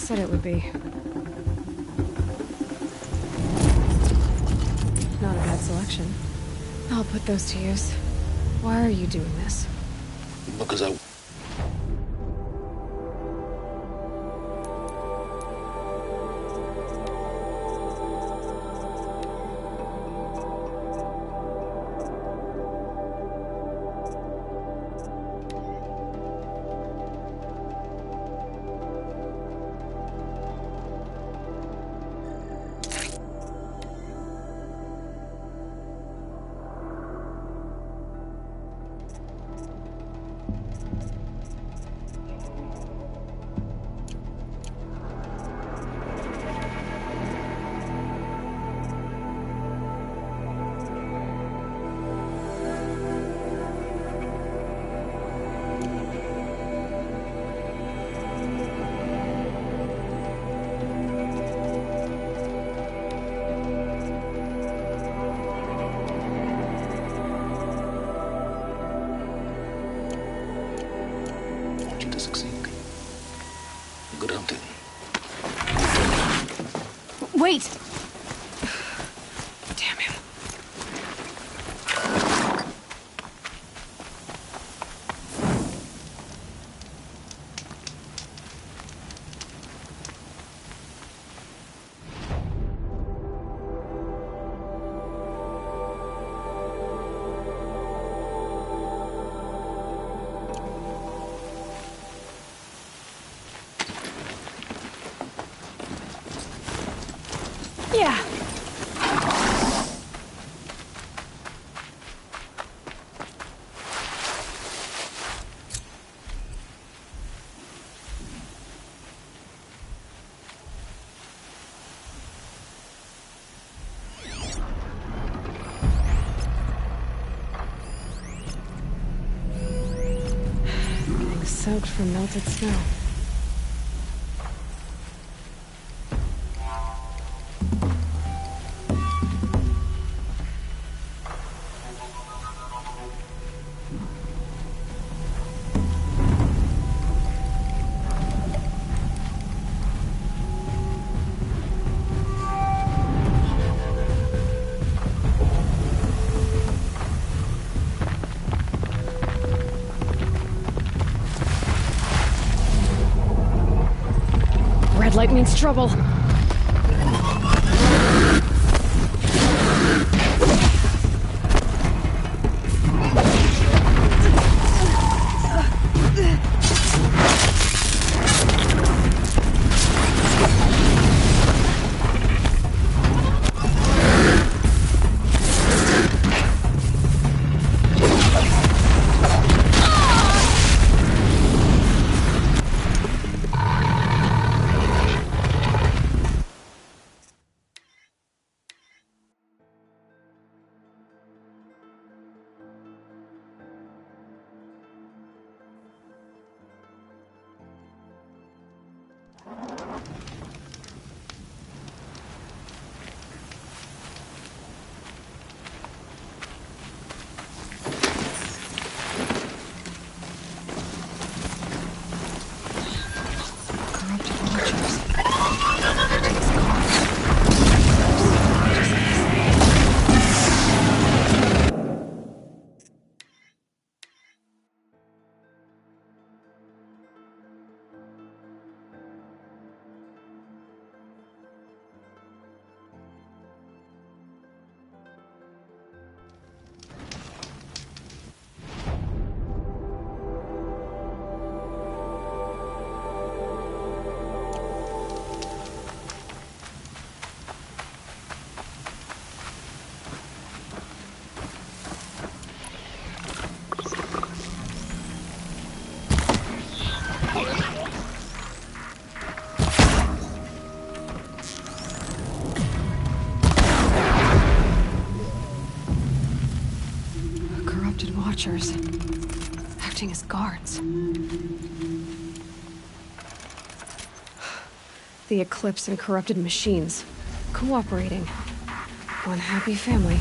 said it would be. Not a bad selection. I'll put those to use. Why are you doing this? Because I... Wait! Damn him. Yeah. Getting soaked from melted snow. Red light means trouble. Watchers, acting as guards. The Eclipse and corrupted machines, cooperating. One happy family.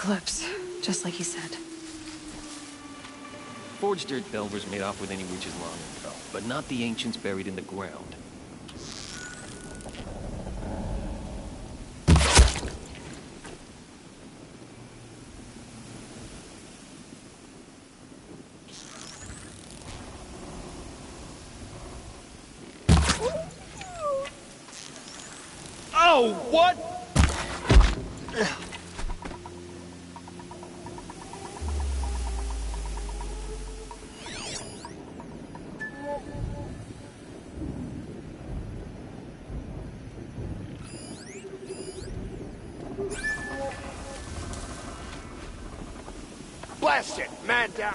eclipse, just like he said. Forged dirt delvers made off with any witches long ago, but not the ancients buried in the ground. Oh, what? Blast it! Man down!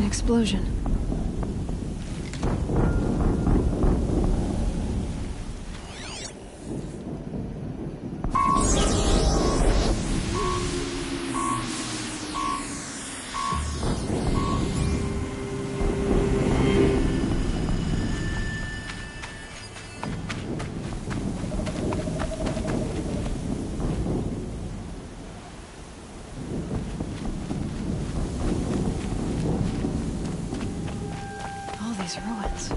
Explosion. Ruins.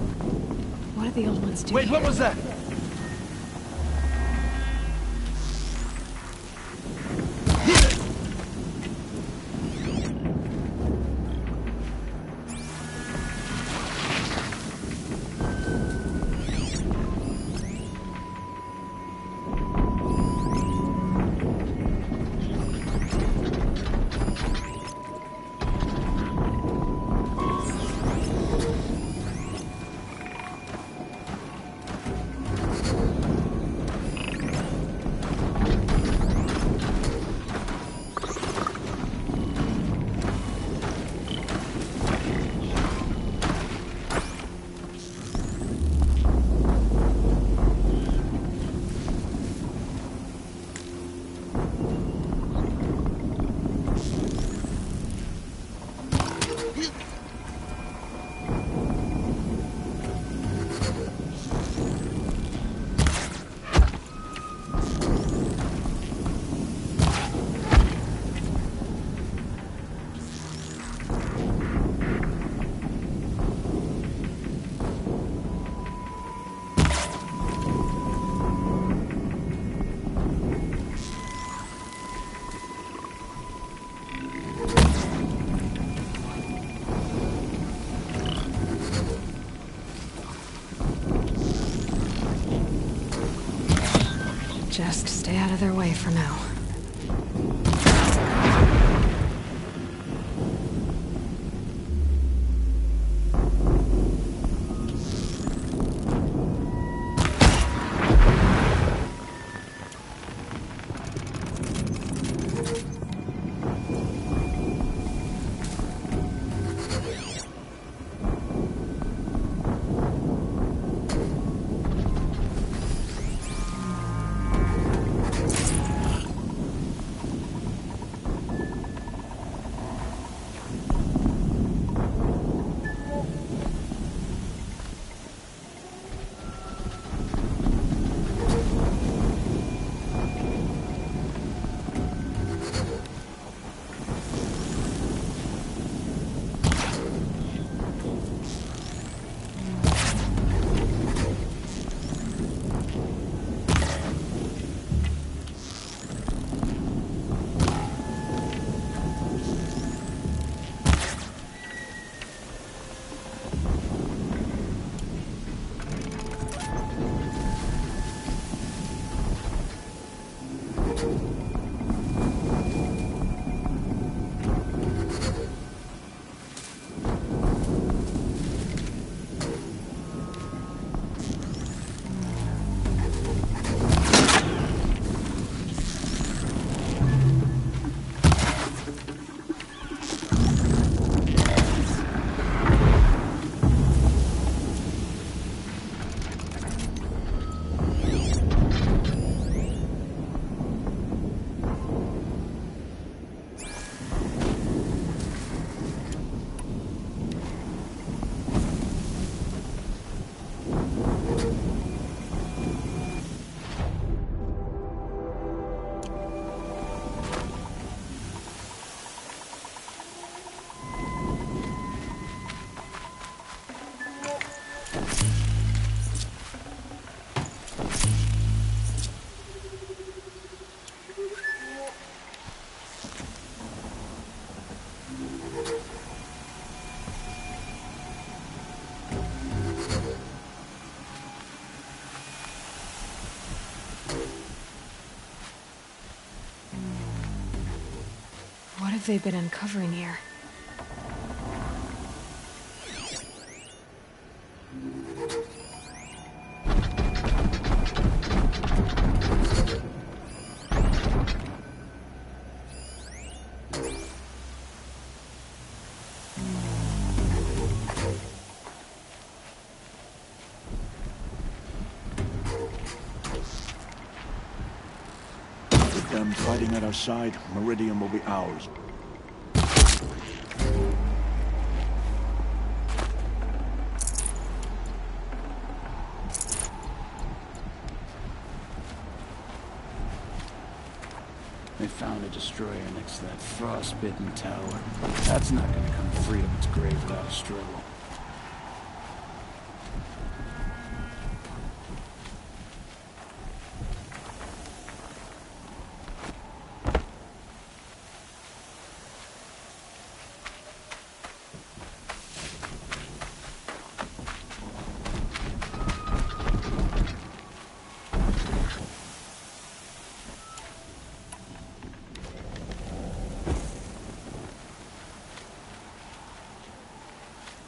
What did the old ones do? Wait, what was that? Just stay out of their way for now. What have they been uncovering here? With them fighting at our side, Meridian will be ours. They found a destroyer next to that frostbitten tower. That's not gonna come free of its grave without a struggle.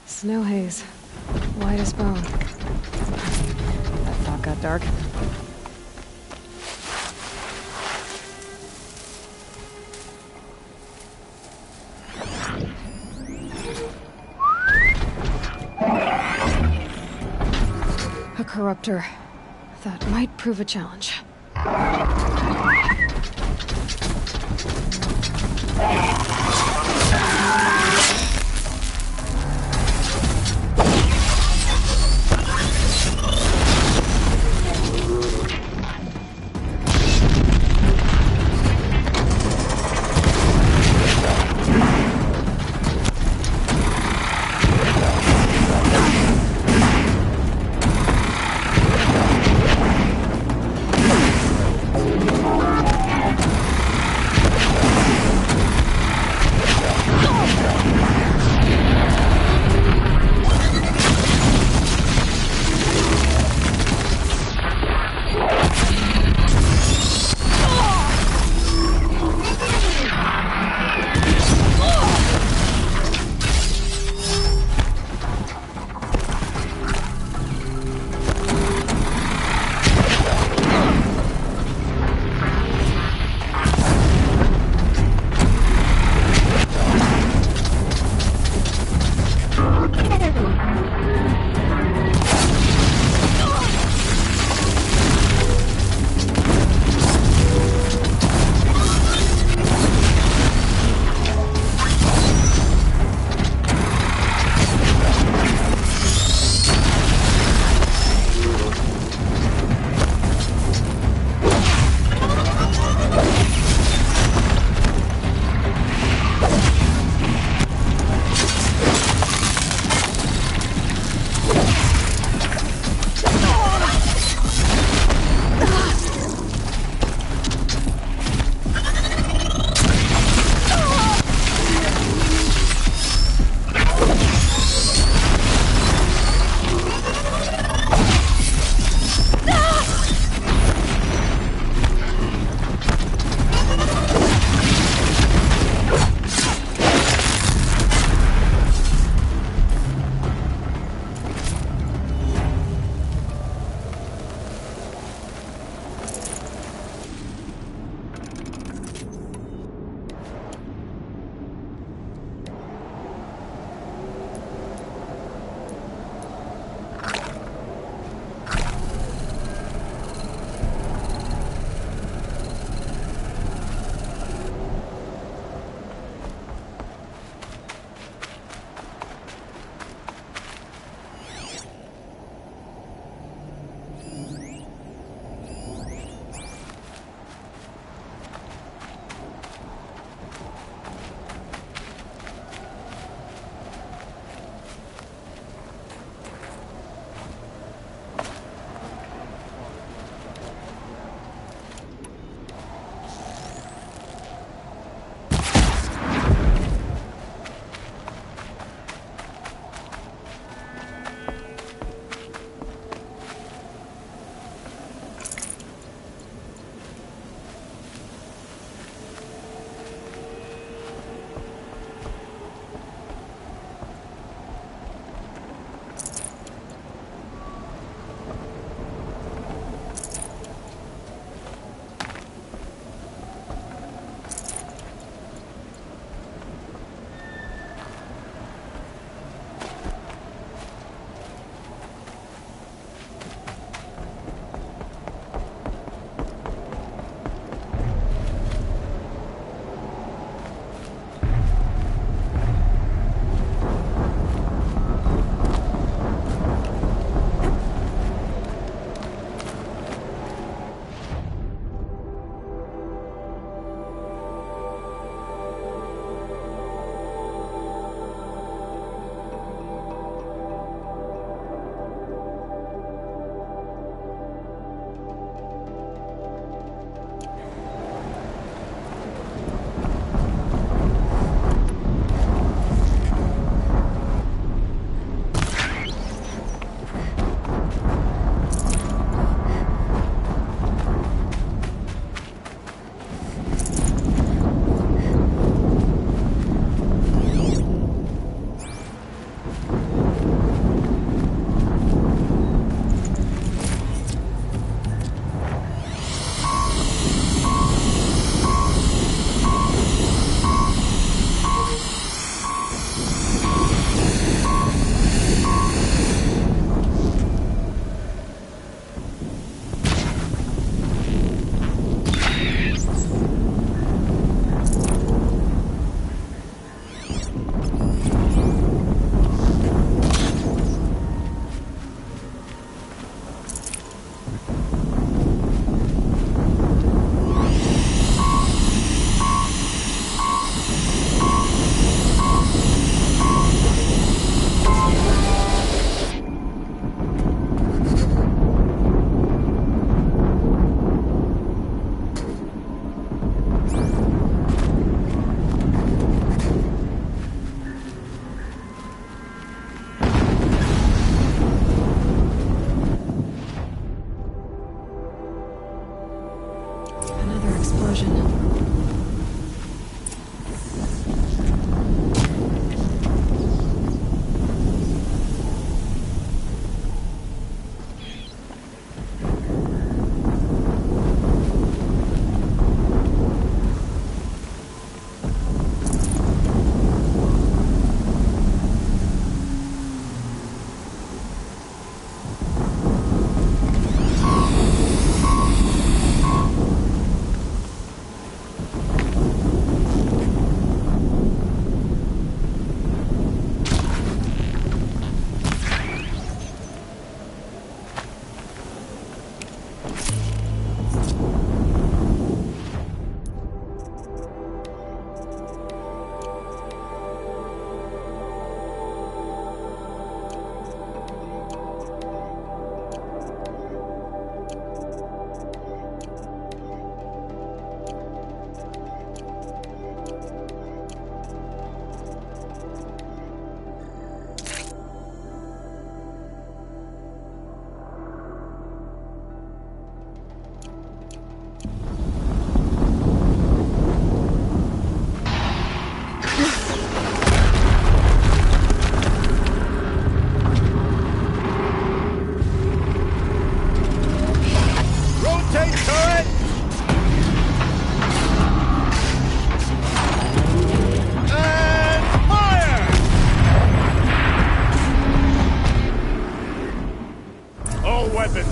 Snow haze. White as bone. That thought got dark. A corruptor. That might prove a challenge.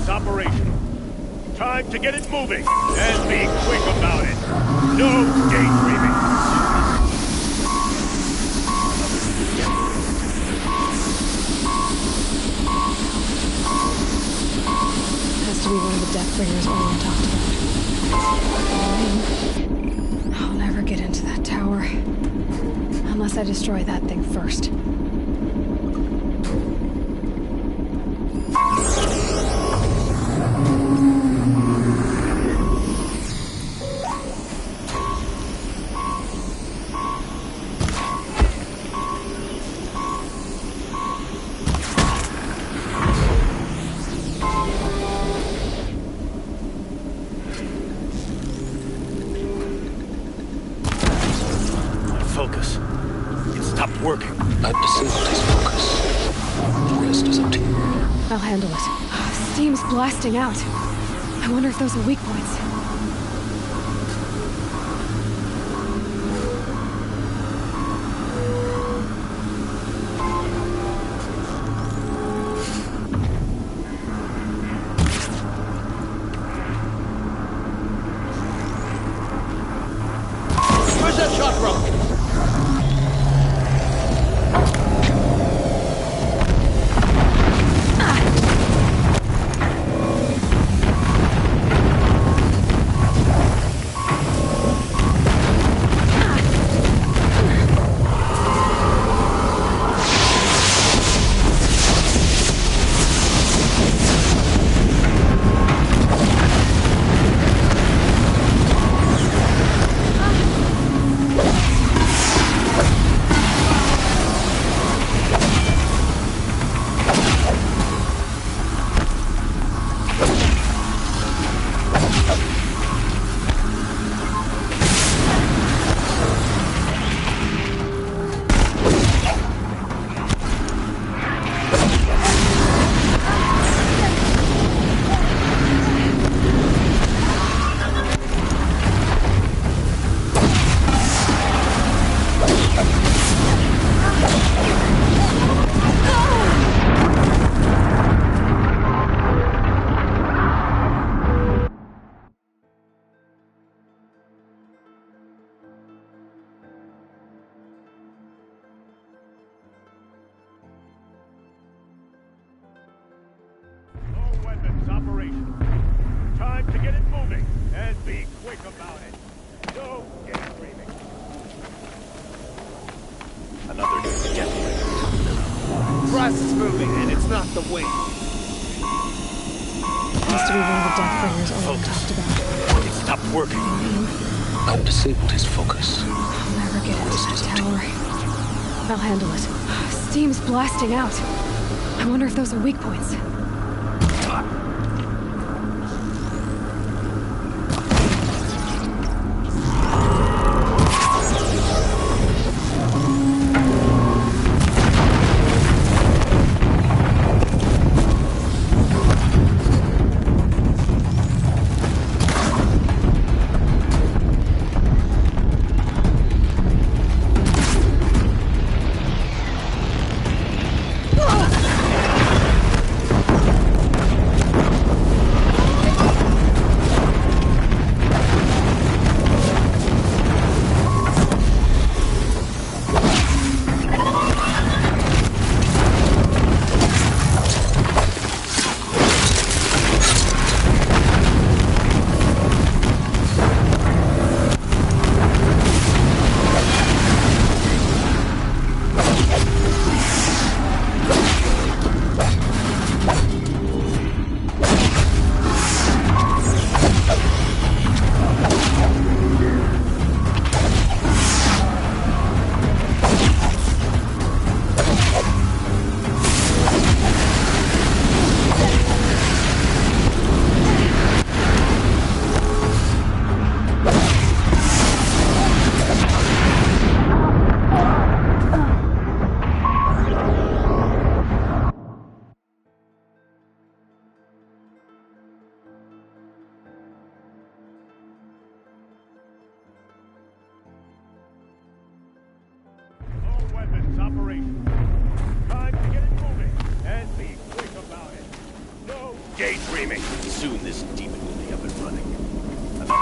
weapons operational. Time to get it moving, and be quick about it. No daydreaming. Has to be one of the Deathbringers Owen talked about. I'll never get into that tower. Unless I destroy that thing first. Focus. It stopped working. I've disabled his focus. The rest is up to you. I'll handle it. Steam's blasting out. I wonder if those are weak points. Where's that shot from? Weapons operational. Time to get it moving, and be quick about it. No daydreaming. Another getaway. Grass is moving, and it's not the wind. Has to be one of the Deathbringers Owen talked about. It stopped working. I've disabled his focus. I'll never get into that tower. I'll handle it. Steam's blasting out. I wonder if those are weak points. dreaming. Soon this demon will be up and running. Another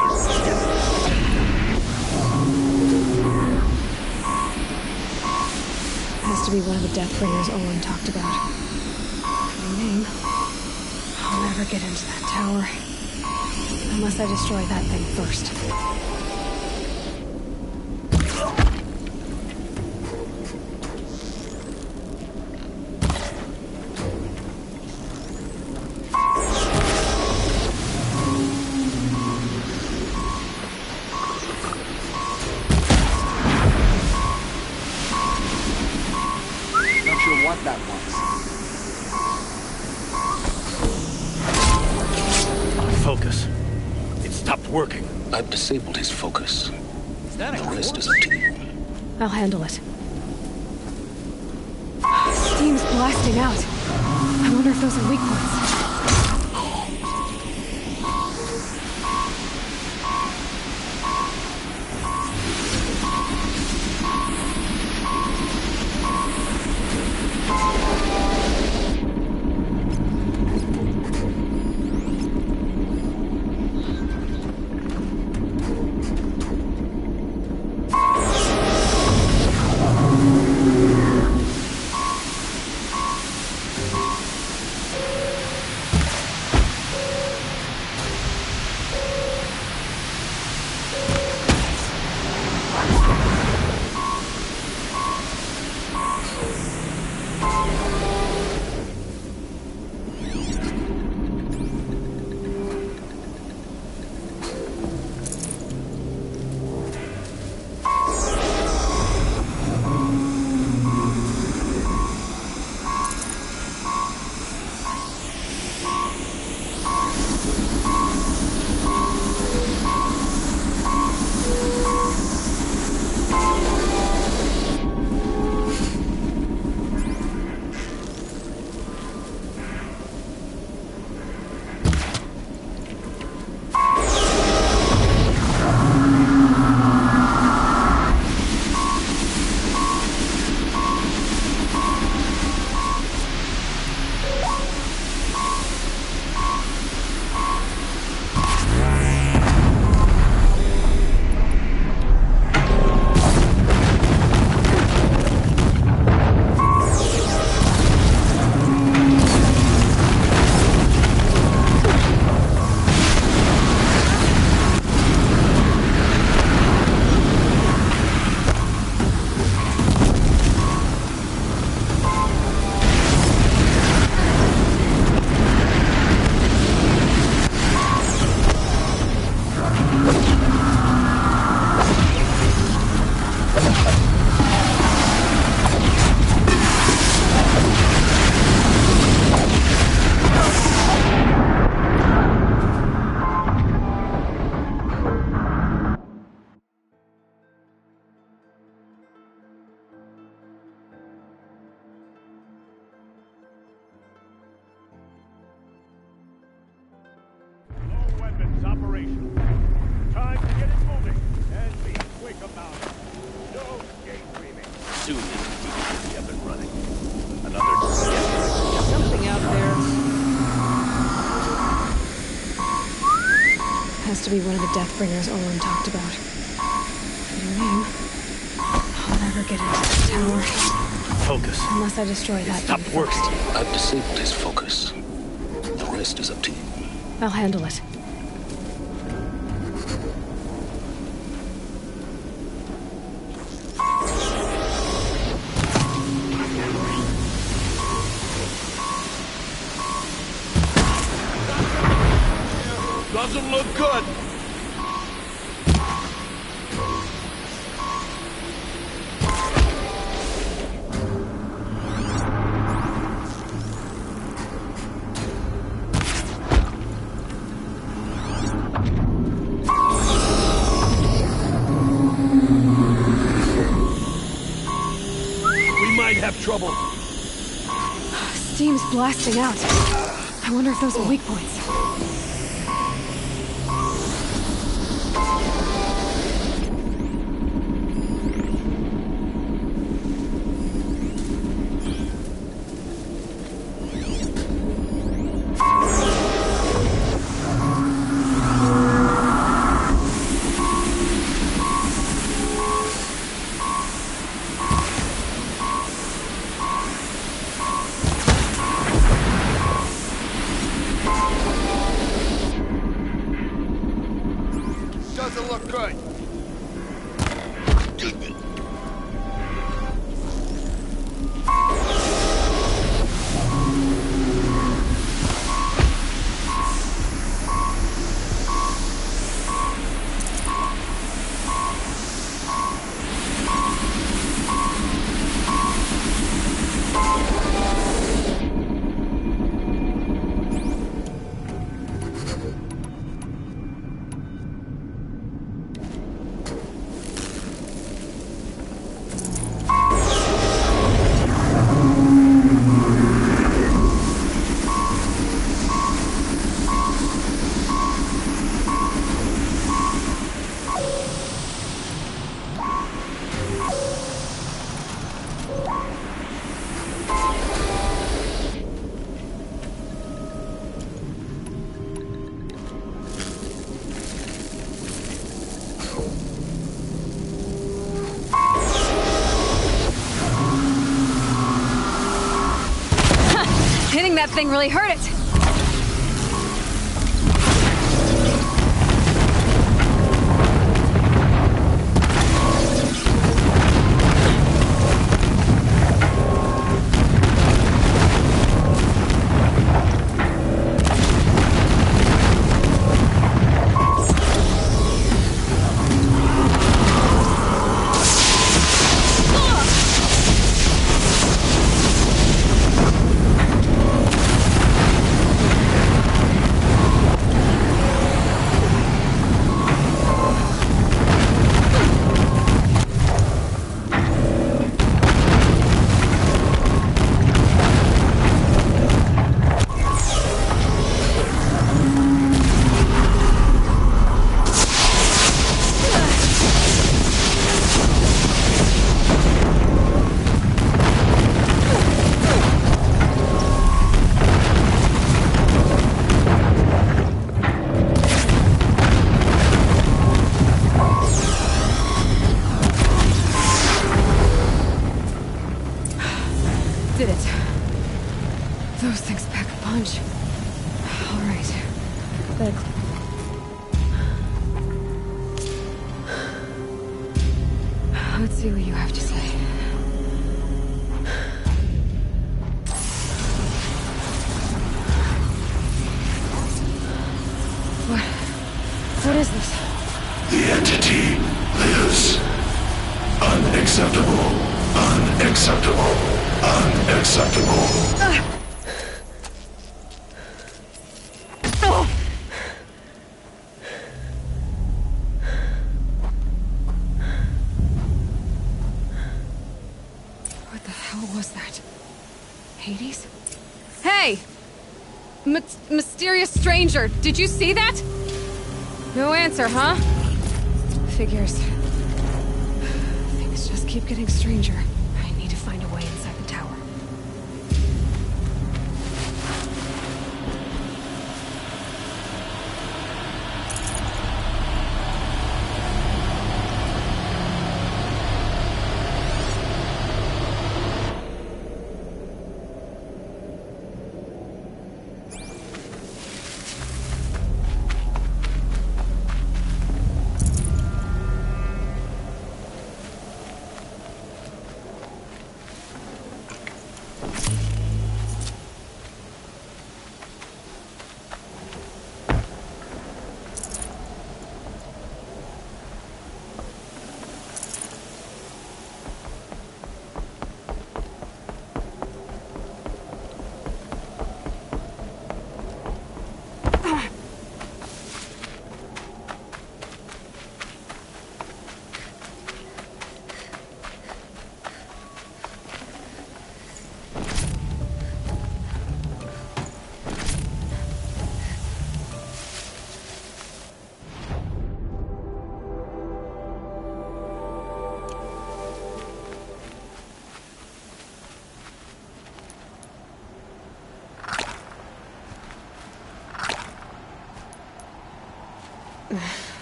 Has to be one of the Deathbringers Owen talked about. Pretty name. I'll never get into that tower. Unless I destroy that thing first. Not sure what that was. Focus. It stopped working. I've disabled his focus. that The rest is up to you. I'll handle it. Steam's blasting out. I wonder if those are weak points. No weapons operational. Time to get it moving and be quick about it. No daydreaming. soon this demon will be up and running. Another Something out there. Has to be one of the Deathbringers Owen talked about. Pretty name. I'll never get into that tower. Focus. Unless I destroy that Stop thing working. first. I've disabled his focus. The rest is up to you. I'll handle it. Doesn't look good. We might have trouble. Steam's blasting out. I wonder if those are weak points. Hitting that thing really hurt it. Did it. Those things pack a punch. All right. Let's see what you have to say. What is this? The entity lives. Unacceptable. Unacceptable. Unacceptable. What the hell was that? Hades? Hey! Mysterious stranger, did you see that? No answer, huh? Figures. Things just keep getting stranger. I need to find a way inside the tower.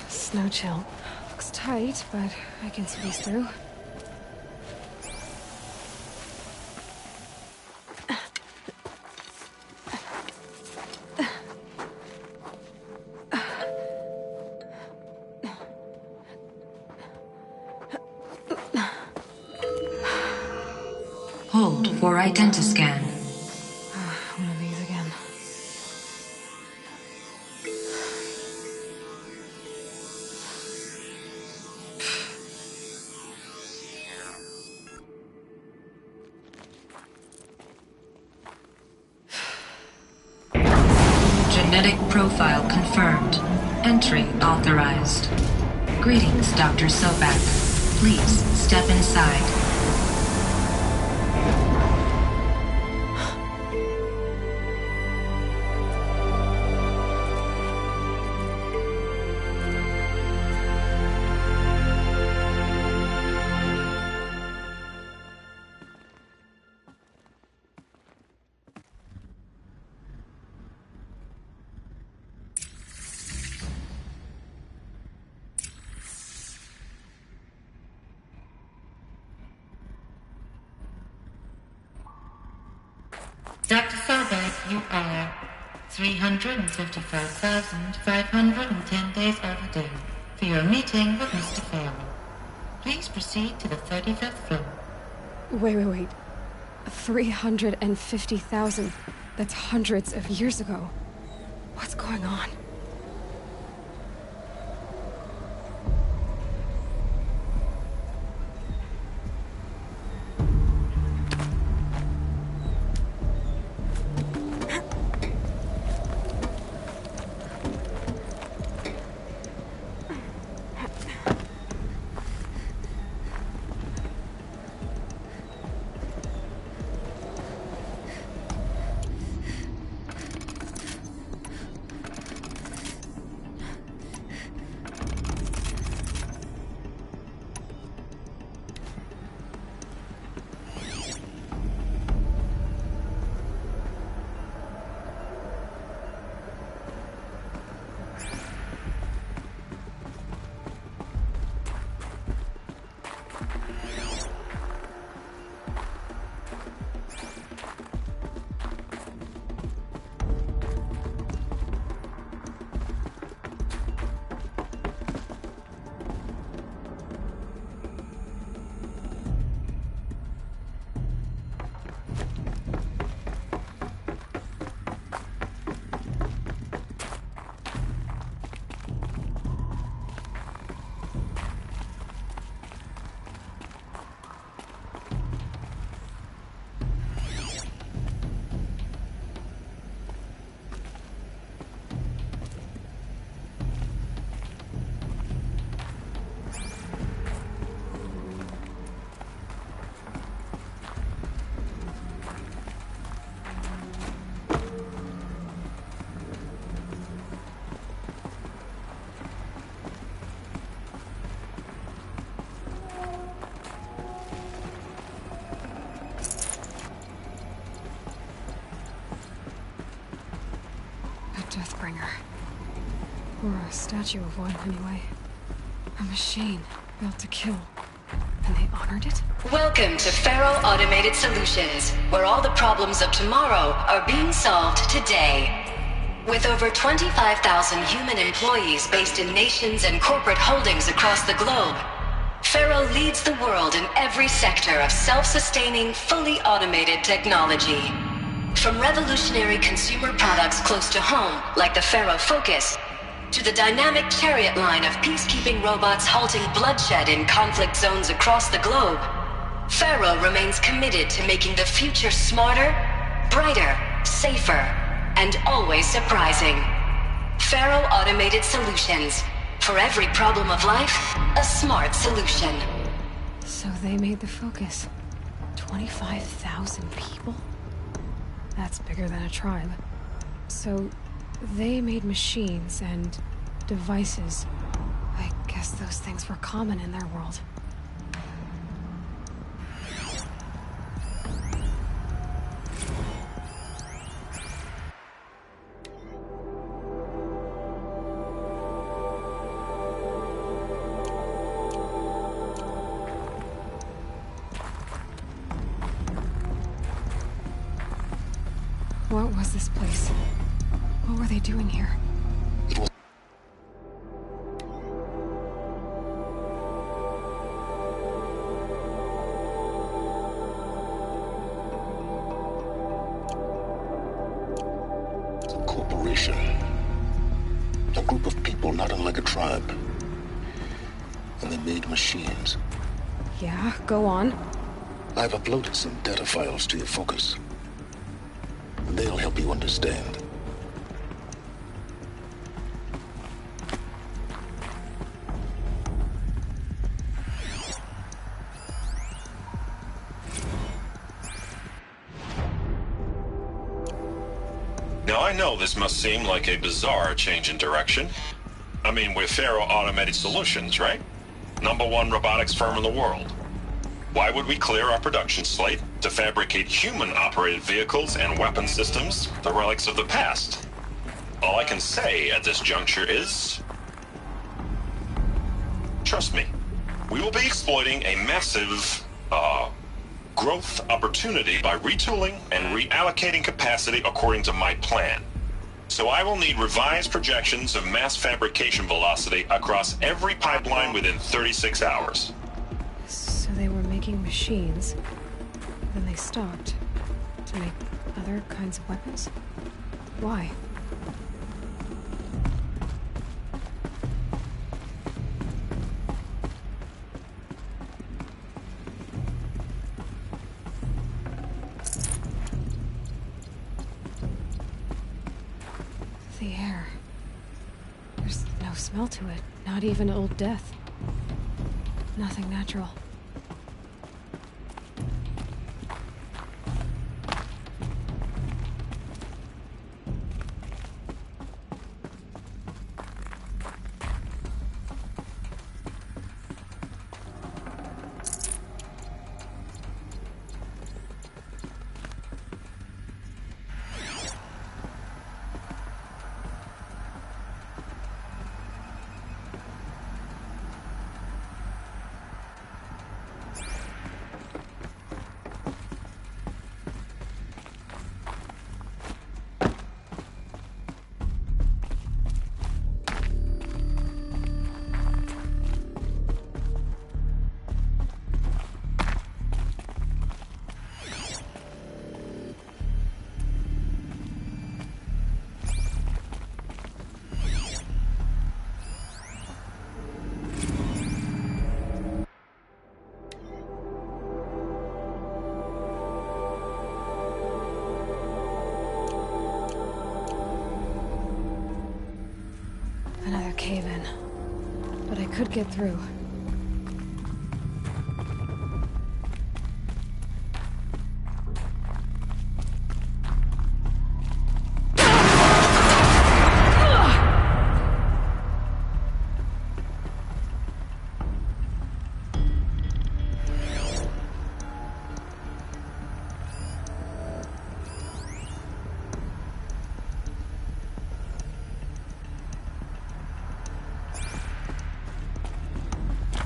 Snow chill. Looks tight, but I can squeeze through. Hold for identiscan. One of these again. Genetic profile confirmed. Entry authorized. Greetings, Dr. Sobak. Please step inside. Dr. Sobek, you are 355,510 days overdue for your meeting with Mr. Farrell. Please proceed to the 35th floor. Wait. 350,000. That's hundreds of years ago. What's going on? Deathbringer. Or a statue of one, anyway. A machine built to kill. And they honored it? Welcome to Faro Automated Solutions, where all the problems of tomorrow are being solved today. With over 25,000 human employees based in nations and corporate holdings across the globe, Faro leads the world in every sector of self-sustaining, fully automated technology. From revolutionary consumer products close to home, like the Faro Focus, to the dynamic chariot line of peacekeeping robots halting bloodshed in conflict zones across the globe, Faro remains committed to making the future smarter, brighter, safer, and always surprising. Faro Automated Solutions. For every problem of life, a smart solution. So they made the Focus. 25,000 people? That's bigger than a tribe. So, they made machines and devices. I guess those things were common in their world. What was this place? What were they doing here? It's a corporation. A group of people not unlike a tribe. And they made machines. Yeah, go on. I've uploaded some data files to your Focus. They'll help you understand. Now, I know this must seem like a bizarre change in direction. I mean, we're Faro Automated Solutions, right? #1 robotics firm in the world. Why would we clear our production slate to fabricate human-operated vehicles and weapon systems, the relics of the past? All I can say at this juncture is... trust me, we will be exploiting a massive, growth opportunity by retooling and reallocating capacity according to my plan. So I will need revised projections of mass fabrication velocity across every pipeline within 36 hours. So they were making machines, then they stopped to make other kinds of weapons? Why? The air. There's no smell to it, not even old death. Nothing natural. Another cave-in. But I could get through.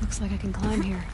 Looks like I can climb here.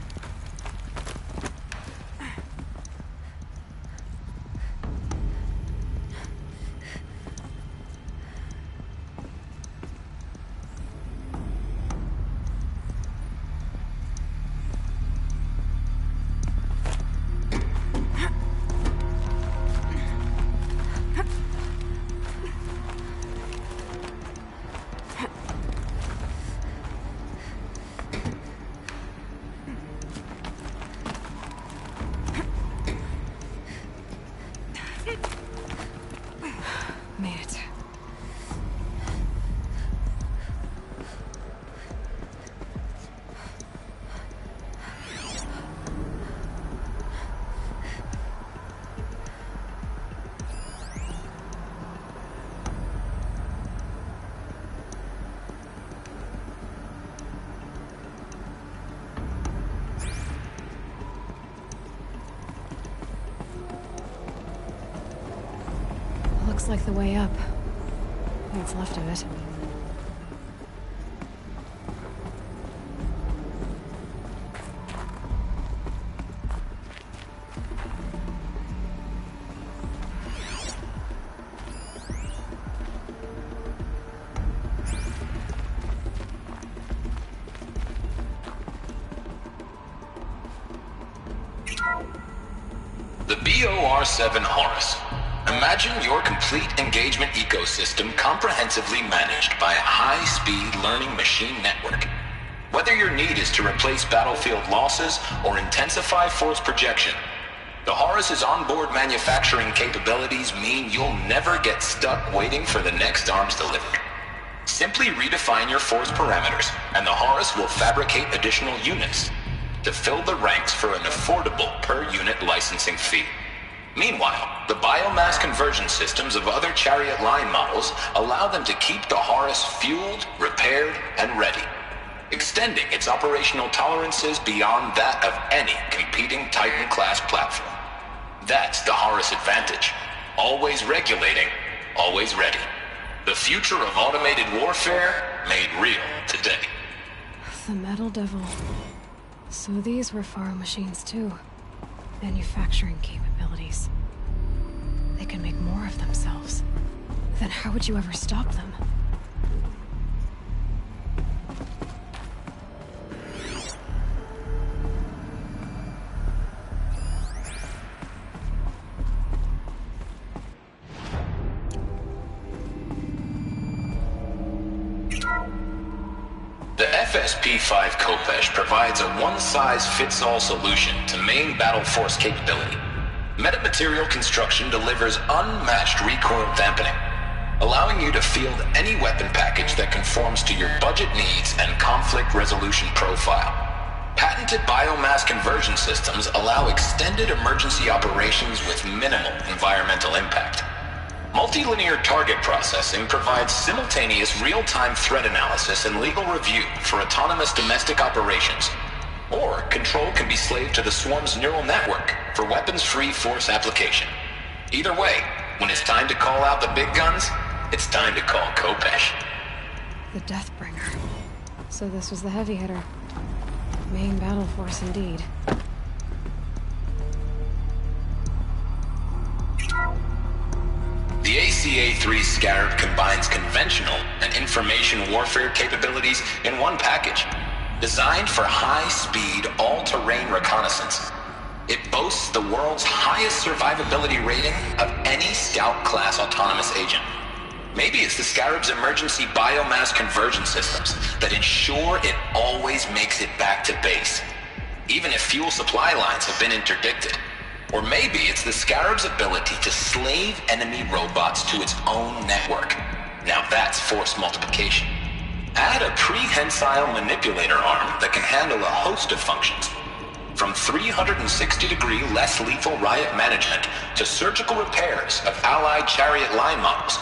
Made it. Looks like the way up. What's left of it. The BOR-7 Horus. Imagine your complete engagement ecosystem comprehensively managed by a high-speed learning machine network. Whether your need is to replace battlefield losses or intensify force projection, the Horus's onboard manufacturing capabilities mean you'll never get stuck waiting for the next arms delivery. Simply redefine your force parameters, and the Horus will fabricate additional units to fill the ranks for an affordable per-unit licensing fee. Meanwhile, the biomass conversion systems of other Chariot line models allow them to keep the Horus fueled, repaired, and ready, extending its operational tolerances beyond that of any competing Titan-class platform. That's the Horus advantage. Always regulating, always ready. The future of automated warfare made real today. The Metal Devil. So these were Faro machines too. Manufacturing capabilities. They can make more of themselves. Then how would you ever stop them? The FSP-5 Kopesh provides a one-size-fits-all solution to main battle force capability. Metamaterial construction delivers unmatched recoil dampening, allowing you to field any weapon package that conforms to your budget needs and conflict resolution profile. Patented biomass conversion systems allow extended emergency operations with minimal environmental impact. Multilinear target processing provides simultaneous real-time threat analysis and legal review for autonomous domestic operations. Or control can be slaved to the swarm's neural network for weapons-free force application. Either way, when it's time to call out the big guns, it's time to call Kopesh. The Deathbringer. So this was the heavy hitter. Main battle force indeed. The ACA-3 Scarab combines conventional and information warfare capabilities in one package. Designed for high-speed, all-terrain reconnaissance, it boasts the world's highest survivability rating of any Scout-class autonomous agent. Maybe it's the Scarab's emergency biomass conversion systems that ensure it always makes it back to base, even if fuel supply lines have been interdicted. Or maybe it's the Scarab's ability to slave enemy robots to its own network. Now that's force multiplication. Add a prehensile manipulator arm that can handle a host of functions, from 360-degree less lethal riot management to surgical repairs of Allied chariot line models,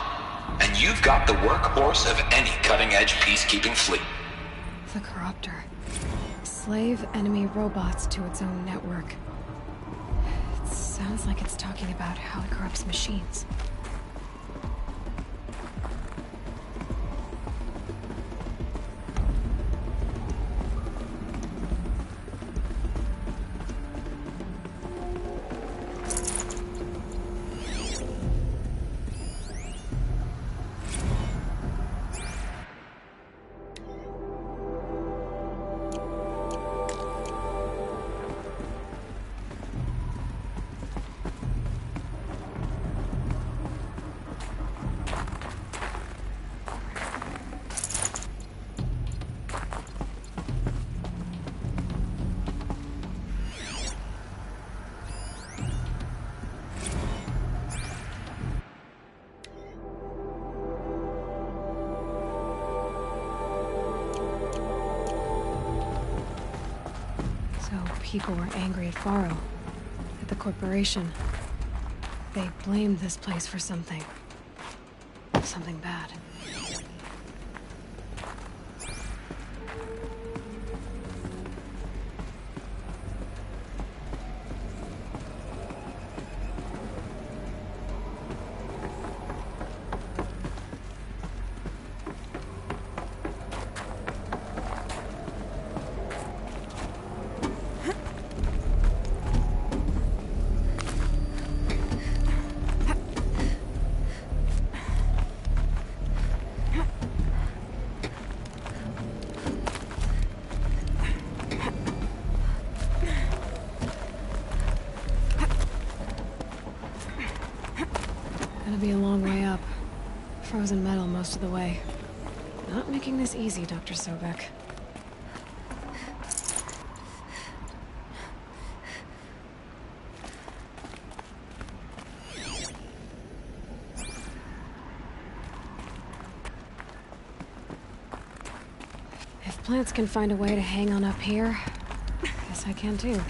and you've got the workhorse of any cutting-edge peacekeeping fleet. The Corruptor. Slave enemy robots to its own network. It sounds like it's talking about how it corrupts machines. People were angry at Faro, at the corporation. They blamed this place for something. Something bad. Gonna be a long way up. Frozen metal most of the way. Not making this easy, Dr. Sobek. If plants can find a way to hang on up here, guess I can too.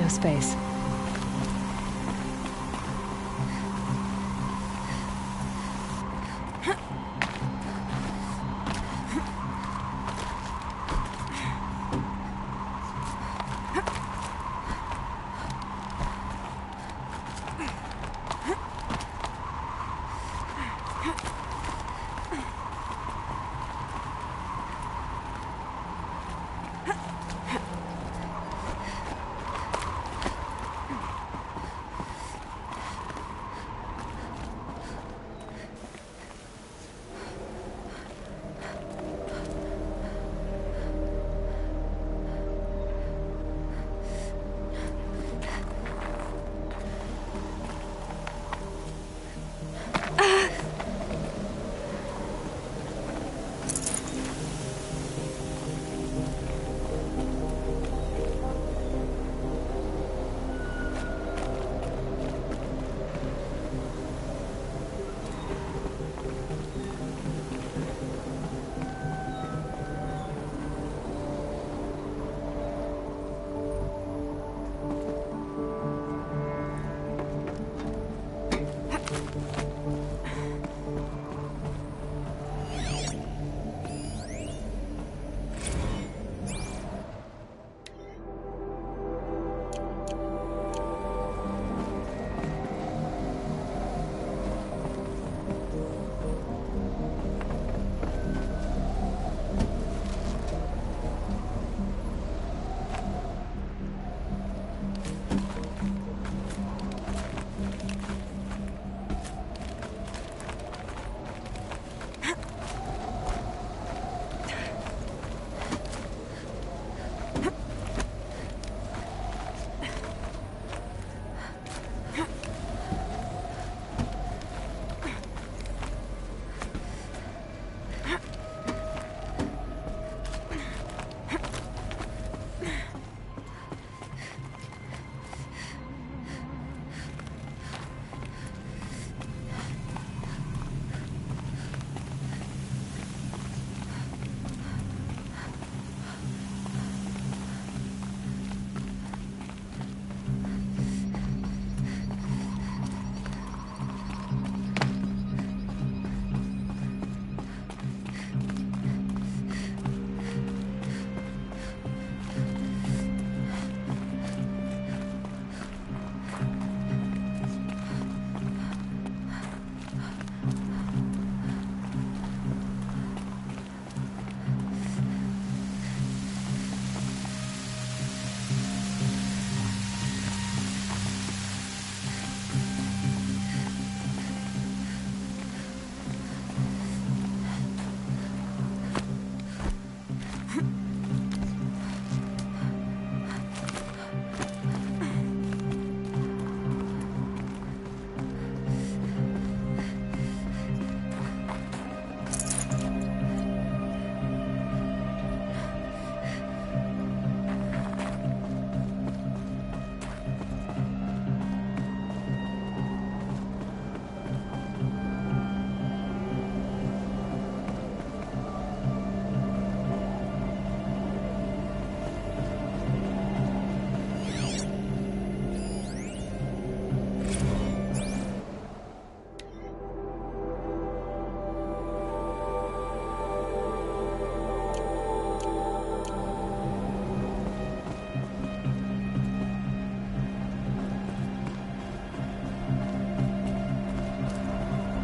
no space.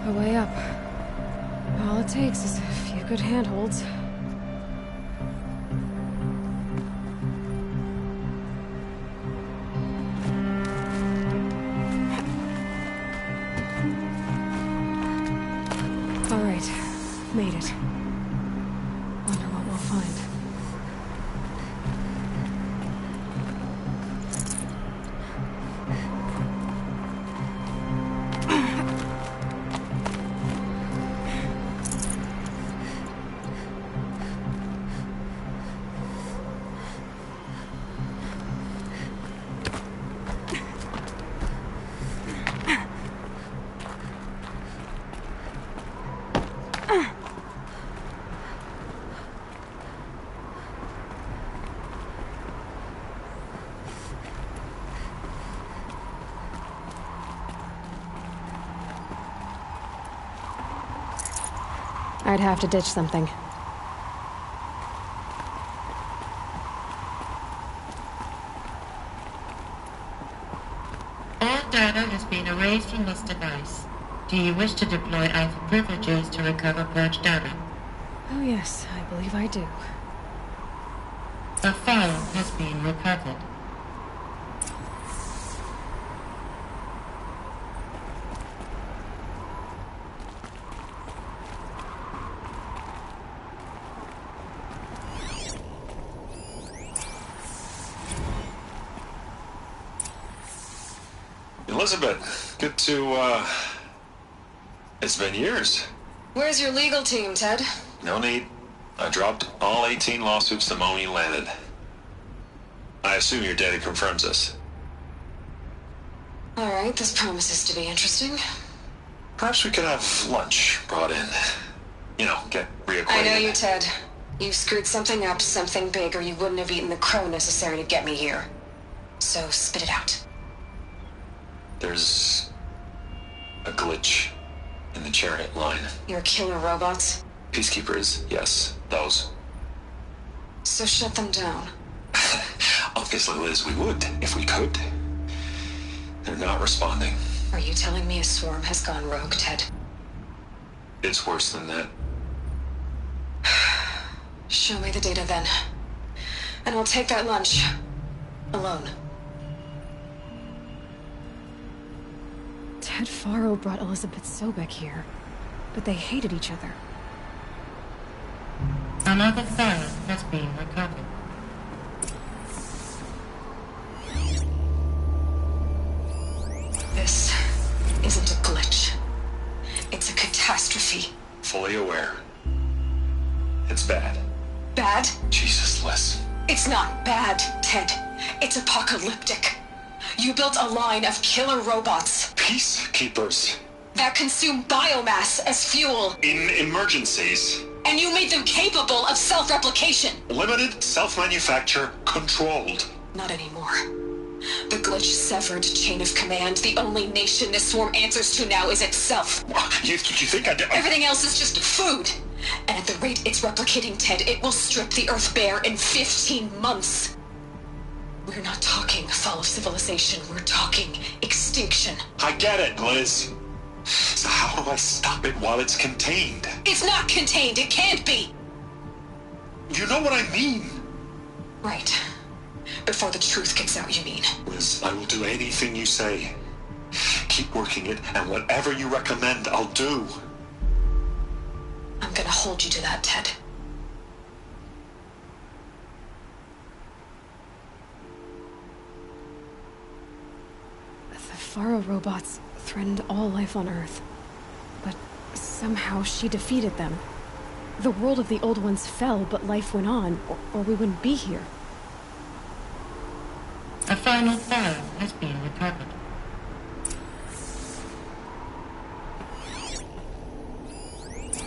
A way up. All it takes is a few good handholds. All right, made it. Wonder what we'll find. I'd have to ditch something. All data has been erased from this device. Do you wish to deploy Alpha privileges to recover purged data? Oh yes, I believe I do. A file has been recovered. Elizabeth, good to, it's been years. Where's your legal team, Ted? No need. I dropped all 18 lawsuits the moment you landed. I assume your data confirms this. Alright, this promises to be interesting. Perhaps we could have lunch brought in. You know, get reacquainted. I know you, Ted. You screwed something up, something big, or you wouldn't have eaten the crow necessary to get me here. So spit it out. There's a glitch in the chariot line. Your killer robots? Peacekeepers, yes, those. So shut them down. Obviously, Liz, we would, if we could. They're not responding. Are you telling me a swarm has gone rogue, Ted? It's worse than that. Show me the data then. And I'll take that lunch. Alone. Ted Faro brought Elizabeth Sobek here, but they hated each other. Another file has been recovered. This isn't a glitch. It's a catastrophe. Fully aware. It's bad. Bad? Jesus, Liz. It's not bad, Ted. It's apocalyptic. You built a line of killer robots. Peacekeepers. That consume biomass as fuel. In emergencies. And you made them capable of self-replication. Limited, self-manufacture, controlled. Not anymore. The glitch severed chain of command. The only nation this swarm answers to now is itself. You think I did? Everything else is just food. And at the rate it's replicating, Ted, it will strip the Earth bare in 15 months. We're not talking fall of civilization. We're talking extinction. I get it, Liz. So how do I stop it while it's contained? It's not contained. It can't be. You know what I mean. Right. Before the truth gets out, you mean? Liz, I will do anything you say. Keep working it, and whatever you recommend, I'll do. I'm gonna hold you to that, Ted. The Faro robots threatened all life on Earth, but somehow she defeated them. The world of the old ones fell, but life went on, or we wouldn't be here. A final file has been recovered.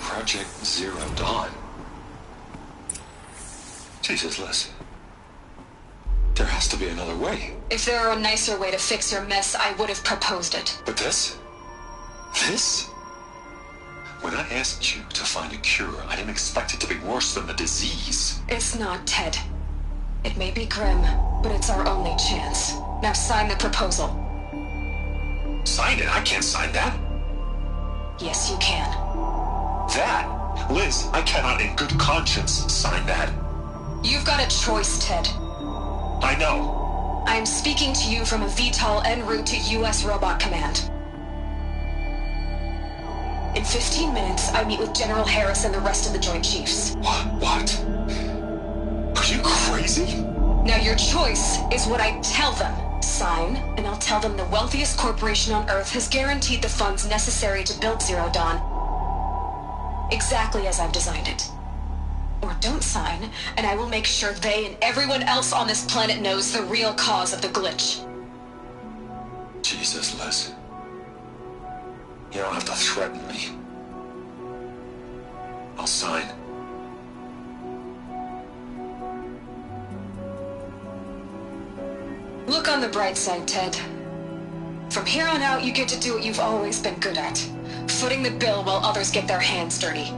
Project Zero Dawn. Jesus, Liz. There has to be another way. If there were a nicer way to fix your mess, I would have proposed it. But this? This? When I asked you to find a cure, I didn't expect it to be worse than the disease. It's not, Ted. It may be grim, but it's our only chance. Now sign the proposal. Sign it? I can't sign that. Yes, you can. That? Liz, I cannot in good conscience sign that. You've got a choice, Ted. I know. I am speaking to you from a VTOL en route to U.S. Robot Command. In 15 minutes, I meet with General Harris and the rest of the Joint Chiefs. What? Are you crazy? Now your choice is what I tell them. Sign, and I'll tell them the wealthiest corporation on Earth has guaranteed the funds necessary to build Zero Dawn. Exactly as I've designed it. Or don't sign, and I will make sure they and everyone else on this planet knows the real cause of the glitch. Jesus, Liz. You don't have to threaten me. I'll sign. Look on the bright side, Ted. From here on out, you get to do what you've always been good at. Footing the bill while others get their hands dirty.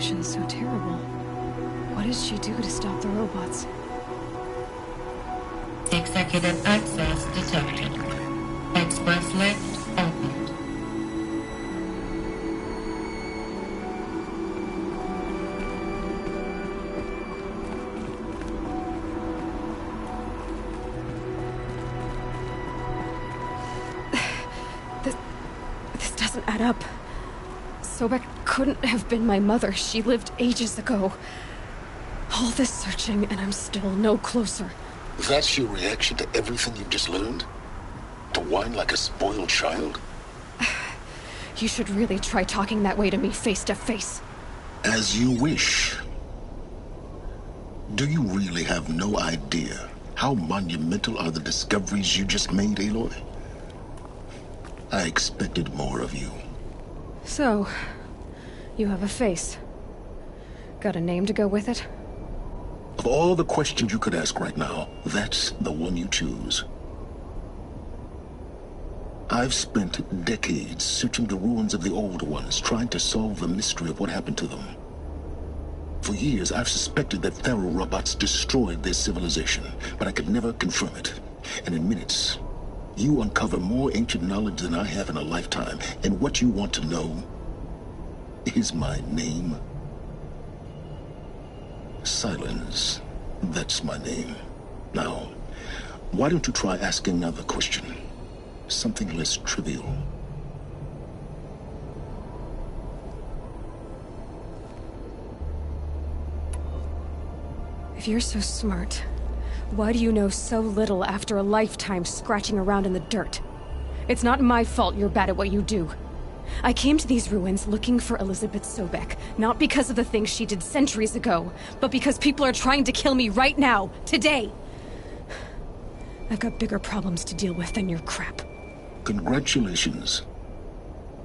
infection's so terrible. What does she do to stop the robots? Executive access detected. Express lift opened. This doesn't add up. Sobek couldn't have been my mother. She lived ages ago. All this searching, and I'm still no closer. That's your reaction to everything you've just learned? To whine like a spoiled child? You should really try talking that way to me face to face. As you wish. Do you really have no idea how monumental are the discoveries you just made, Aloy? I expected more of you. So, you have a face. Got a name to go with it? Of all the questions you could ask right now, that's the one you choose. I've spent decades searching the ruins of the old ones, trying to solve the mystery of what happened to them. For years, I've suspected that Thero robots destroyed their civilization, but I could never confirm it. And in minutes, you uncover more ancient knowledge than I have in a lifetime, and what you want to know is my name. Silence. That's my name. Now, why don't you try asking another question? Something less trivial. If you're so smart, why do you know so little after a lifetime scratching around in the dirt? It's not my fault you're bad at what you do. I came to these ruins looking for Elizabeth Sobek, not because of the things she did centuries ago, but because people are trying to kill me right now, today. I've got bigger problems to deal with than your crap. Congratulations.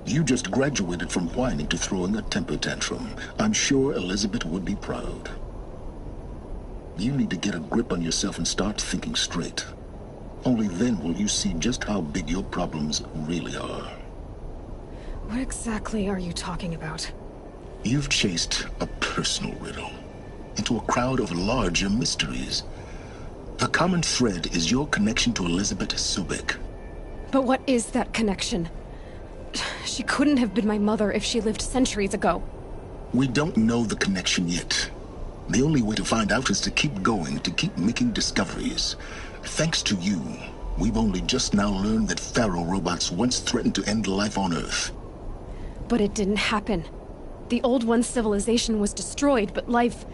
You just graduated from whining to throwing a temper tantrum. I'm sure Elizabeth would be proud. You need to get a grip on yourself and start thinking straight. Only then will you see just how big your problems really are. What exactly are you talking about? You've chased a personal riddle into a crowd of larger mysteries. The common thread is your connection to Elizabeth Sobek. But what is that connection? She couldn't have been my mother if she lived centuries ago. We don't know the connection yet. The only way to find out is to keep going, to keep making discoveries. Thanks to you, we've only just now learned that Thero robots once threatened to end life on Earth. But it didn't happen. The Old One's civilization was destroyed, but life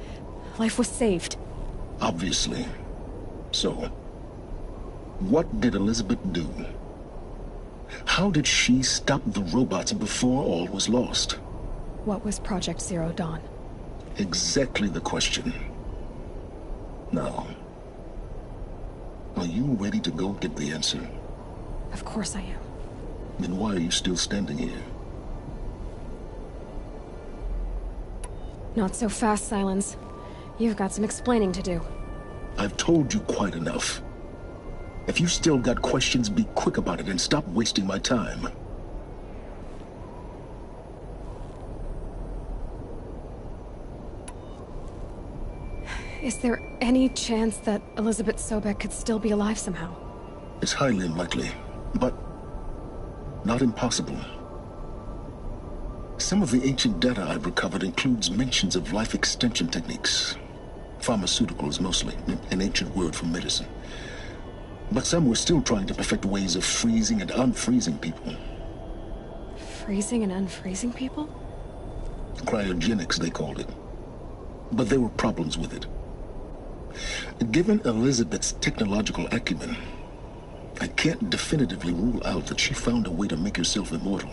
was saved. Obviously. So, what did Elizabeth do? How did she stop the robots before all was lost? What was Project Zero Dawn? Exactly the question. Now, are you ready to go get the answer? Of course I am. Then why are you still standing here? Not so fast, Silence. You've got some explaining to do. I've told you quite enough. If you still got questions, be quick about it and stop wasting my time. Is there any chance that Elizabeth Sobek could still be alive somehow? It's highly unlikely, but not impossible. Some of the ancient data I've recovered includes mentions of life extension techniques. Pharmaceuticals, mostly, an ancient word for medicine. But some were still trying to perfect ways of freezing and unfreezing people. Freezing and unfreezing people? Cryogenics, they called it. But there were problems with it. Given Elizabeth's technological acumen, I can't definitively rule out that she found a way to make herself immortal.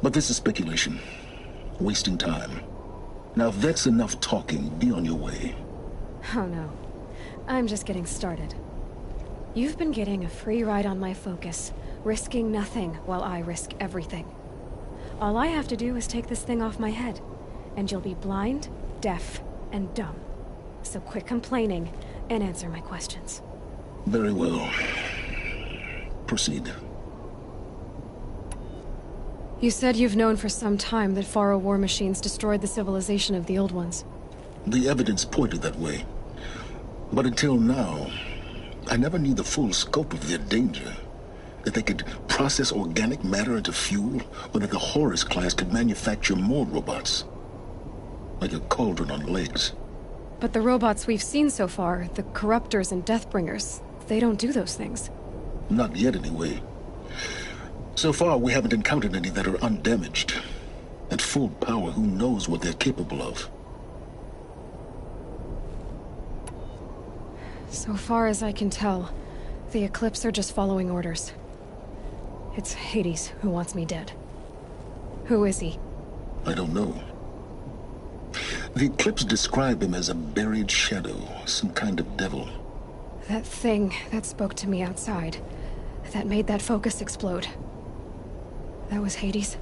But this is speculation. Wasting time. Now if that's enough talking, be on your way. Oh no. I'm just getting started. You've been getting a free ride on my focus, risking nothing while I risk everything. All I have to do is take this thing off my head, and you'll be blind, deaf, and dumb. So quit complaining and answer my questions. Very well. Proceed. You said you've known for some time that Faro war machines destroyed the civilization of the old ones. The evidence pointed that way. But until now, I never knew the full scope of their danger. That they could process organic matter into fuel, or that the Horus class could manufacture more robots. Like a cauldron on legs. But the robots we've seen so far, the Corruptors and Deathbringers, they don't do those things. Not yet, anyway. So far, we haven't encountered any that are undamaged. At full power, who knows what they're capable of? So far as I can tell, the Eclipse are just following orders. It's Hades who wants me dead. Who is he? I don't know. The Eclipse describe him as a buried shadow, some kind of devil. That thing that spoke to me outside, that made that focus explode. That was Hades.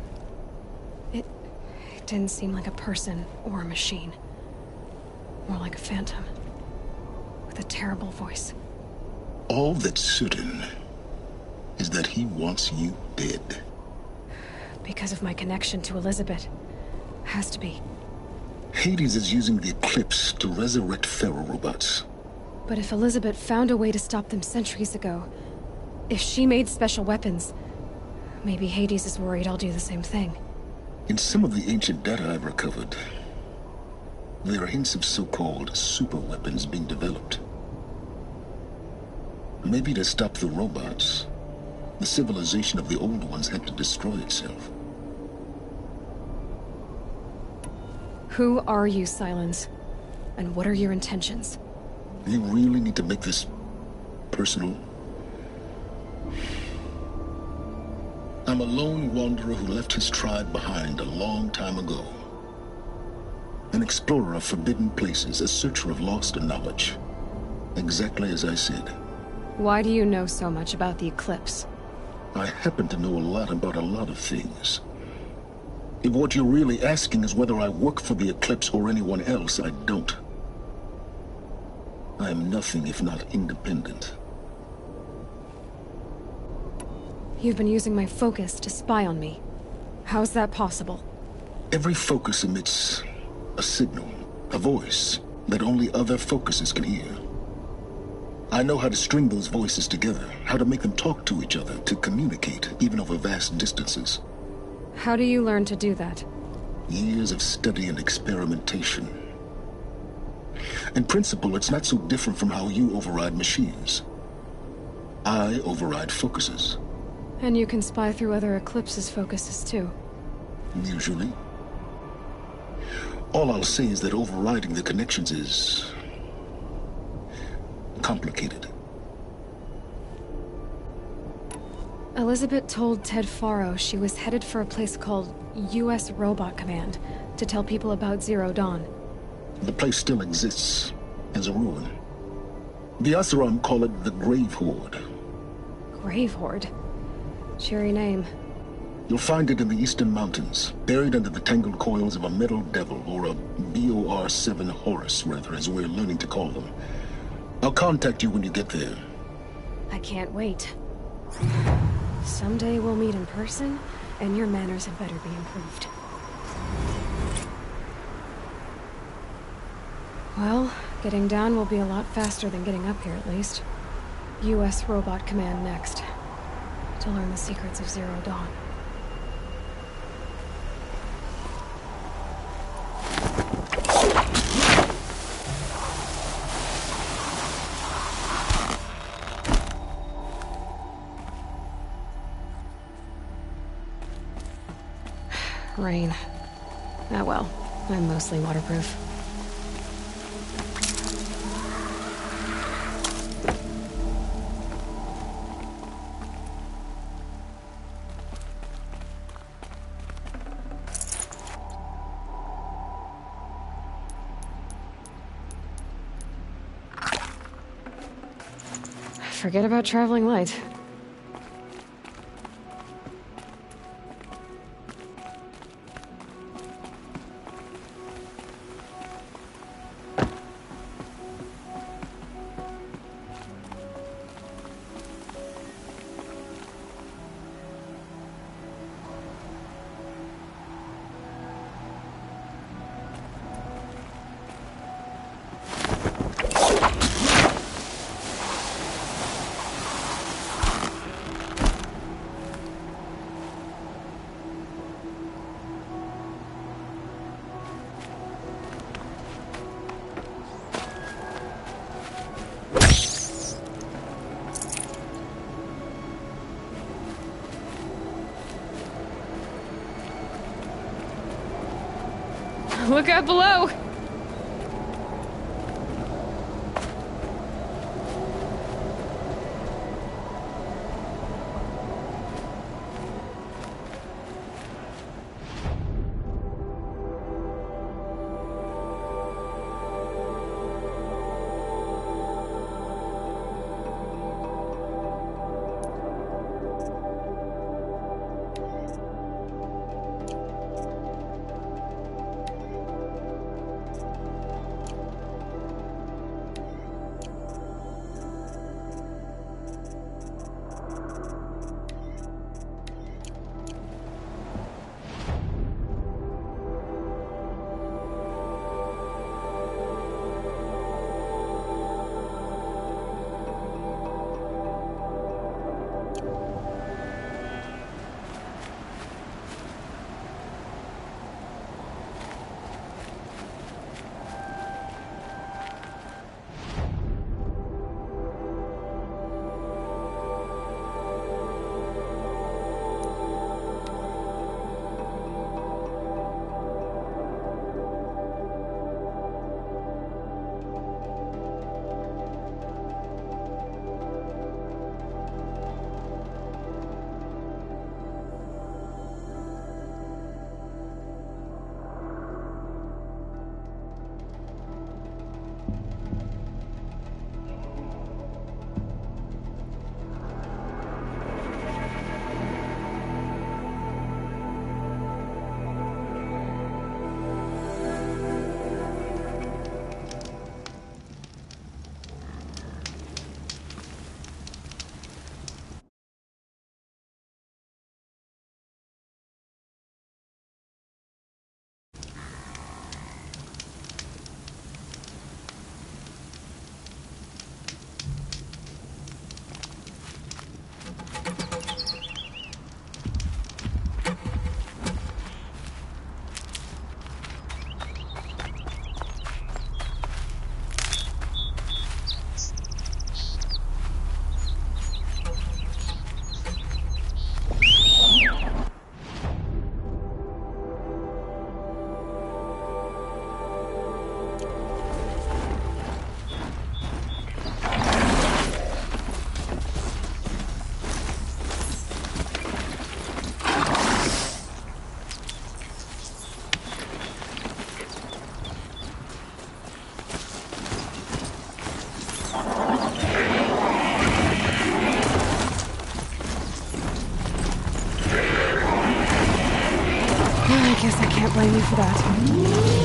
It didn't seem like a person or a machine. More like a phantom. With a terrible voice. All that's certain is that he wants you dead. Because of my connection to Elizabeth. Has to be. Hades is using the Eclipse to resurrect Pharaoh robots. But if Elizabeth found a way to stop them centuries ago, if she made special weapons, maybe Hades is worried I'll do the same thing. In some of the ancient data I've recovered, there are hints of so-called super weapons being developed. Maybe to stop the robots, the civilization of the old ones had to destroy itself. Who are you, Silence? And what are your intentions? You really need to make this personal? I'm a lone wanderer who left his tribe behind a long time ago. An explorer of forbidden places, a searcher of lost knowledge. Exactly as I said. Why do you know so much about the Eclipse? I happen to know a lot about a lot of things. If what you're really asking is whether I work for the Eclipse or anyone else, I don't. I am nothing if not independent. You've been using my focus to spy on me. How's that possible? Every focus emits a signal, a voice, that only other focuses can hear. I know how to string those voices together, how to make them talk to each other, to communicate, even over vast distances. How do you learn to do that? Years of study and experimentation. In principle, it's not so different from how you override machines. I override focuses. And you can spy through other Eclipse's focuses too. Usually. All I'll say is that overriding the connections is complicated. Elizabeth told Ted Faro she was headed for a place called U.S. Robot Command to tell people about Zero Dawn. The place still exists as a ruin. The Asuram call it the Grave Horde. Grave Horde? Cheery name. You'll find it in the Eastern Mountains, buried under the tangled coils of a metal devil, or a BOR-7 Horus, rather, as we're learning to call them. I'll contact you when you get there. I can't wait. Someday we'll meet in person, and your manners had better be improved. Well, getting down will be a lot faster than getting up here, at least. U.S. Robot Command next. To learn the secrets of Zero Dawn. Rain. Ah well, I'm mostly waterproof. Forget about traveling light. Look out below! Guess I can't blame you for that.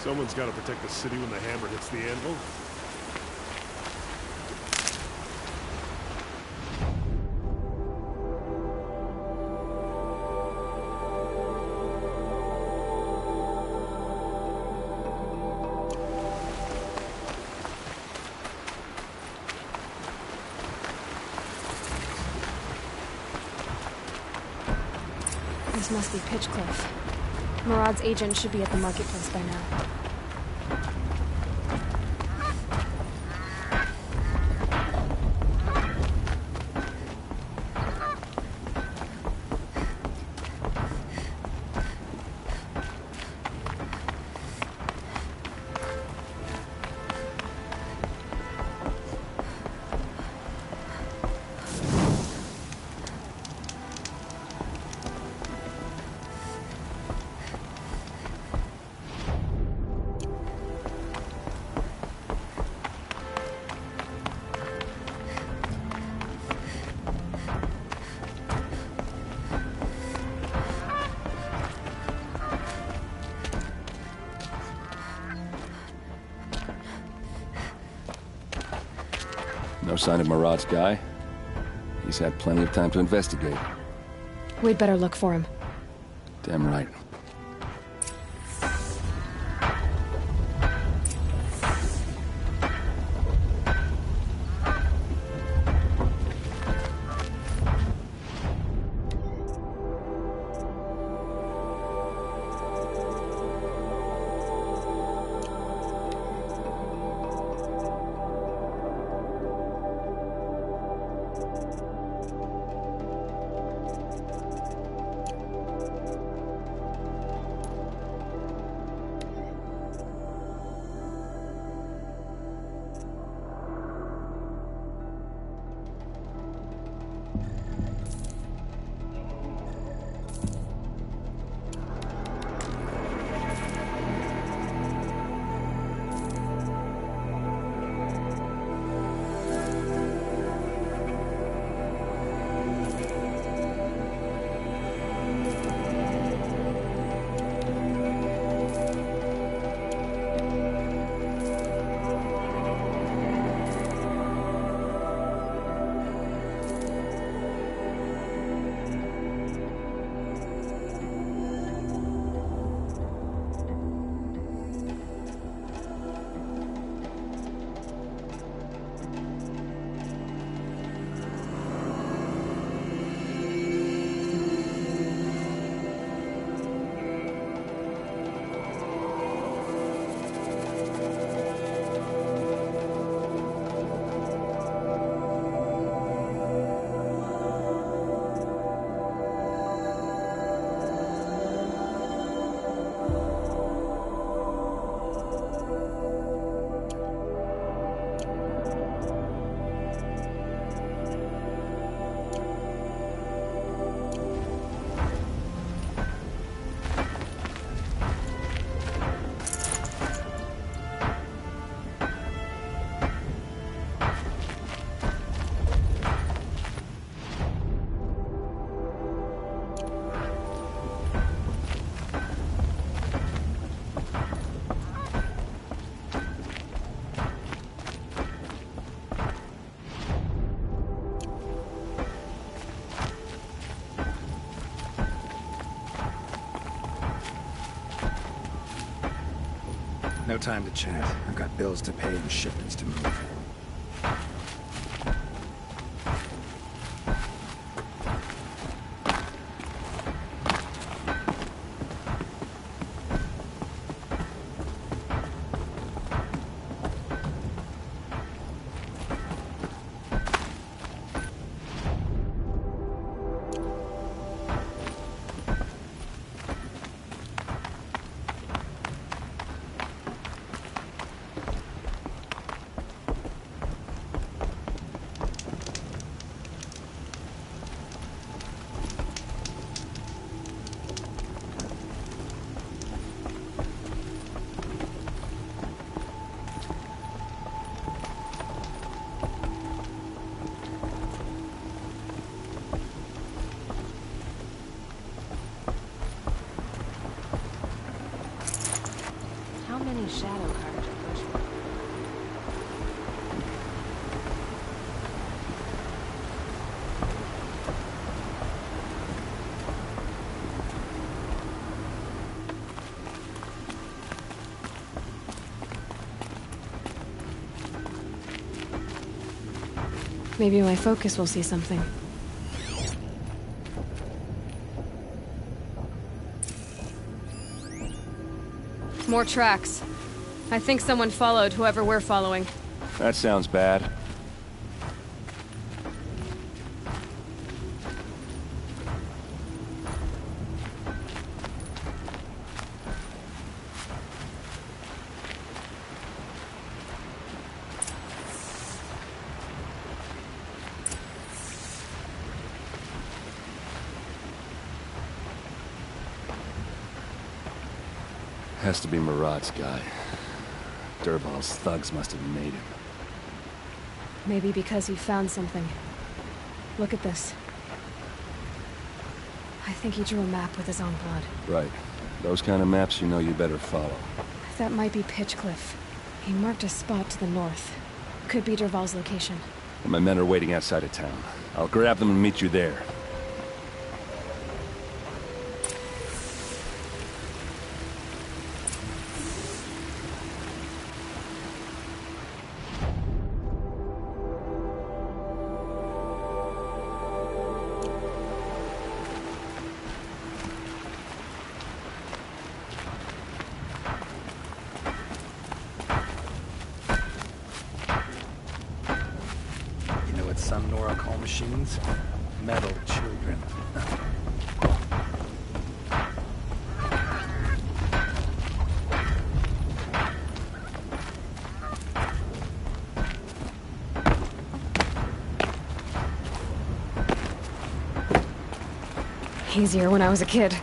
Someone's got to protect the city when the hammer hits the anvil. This must be Pitchcliff. Murad's agent should be at the marketplace by now. No sign of Murad's guy. He's had plenty of time to investigate. We'd better look for him. Damn right. No time to chat. I've got bills to pay and shipments to move. many shadow cards are pushing? Maybe my focus will see something. More tracks. I think someone followed whoever we're following. That sounds bad. Has to be Murat's guy. Dervahl's thugs must have made him. Maybe because he found something. Look at this. I think he drew a map with his own blood. Right. Those kind of maps you know you better follow. That might be Pitchcliff. He marked a spot to the north. Could be Dervahl's location. My men are waiting outside of town. I'll grab them and meet you there. Some Nora call machines metal children. Easier when I was a kid.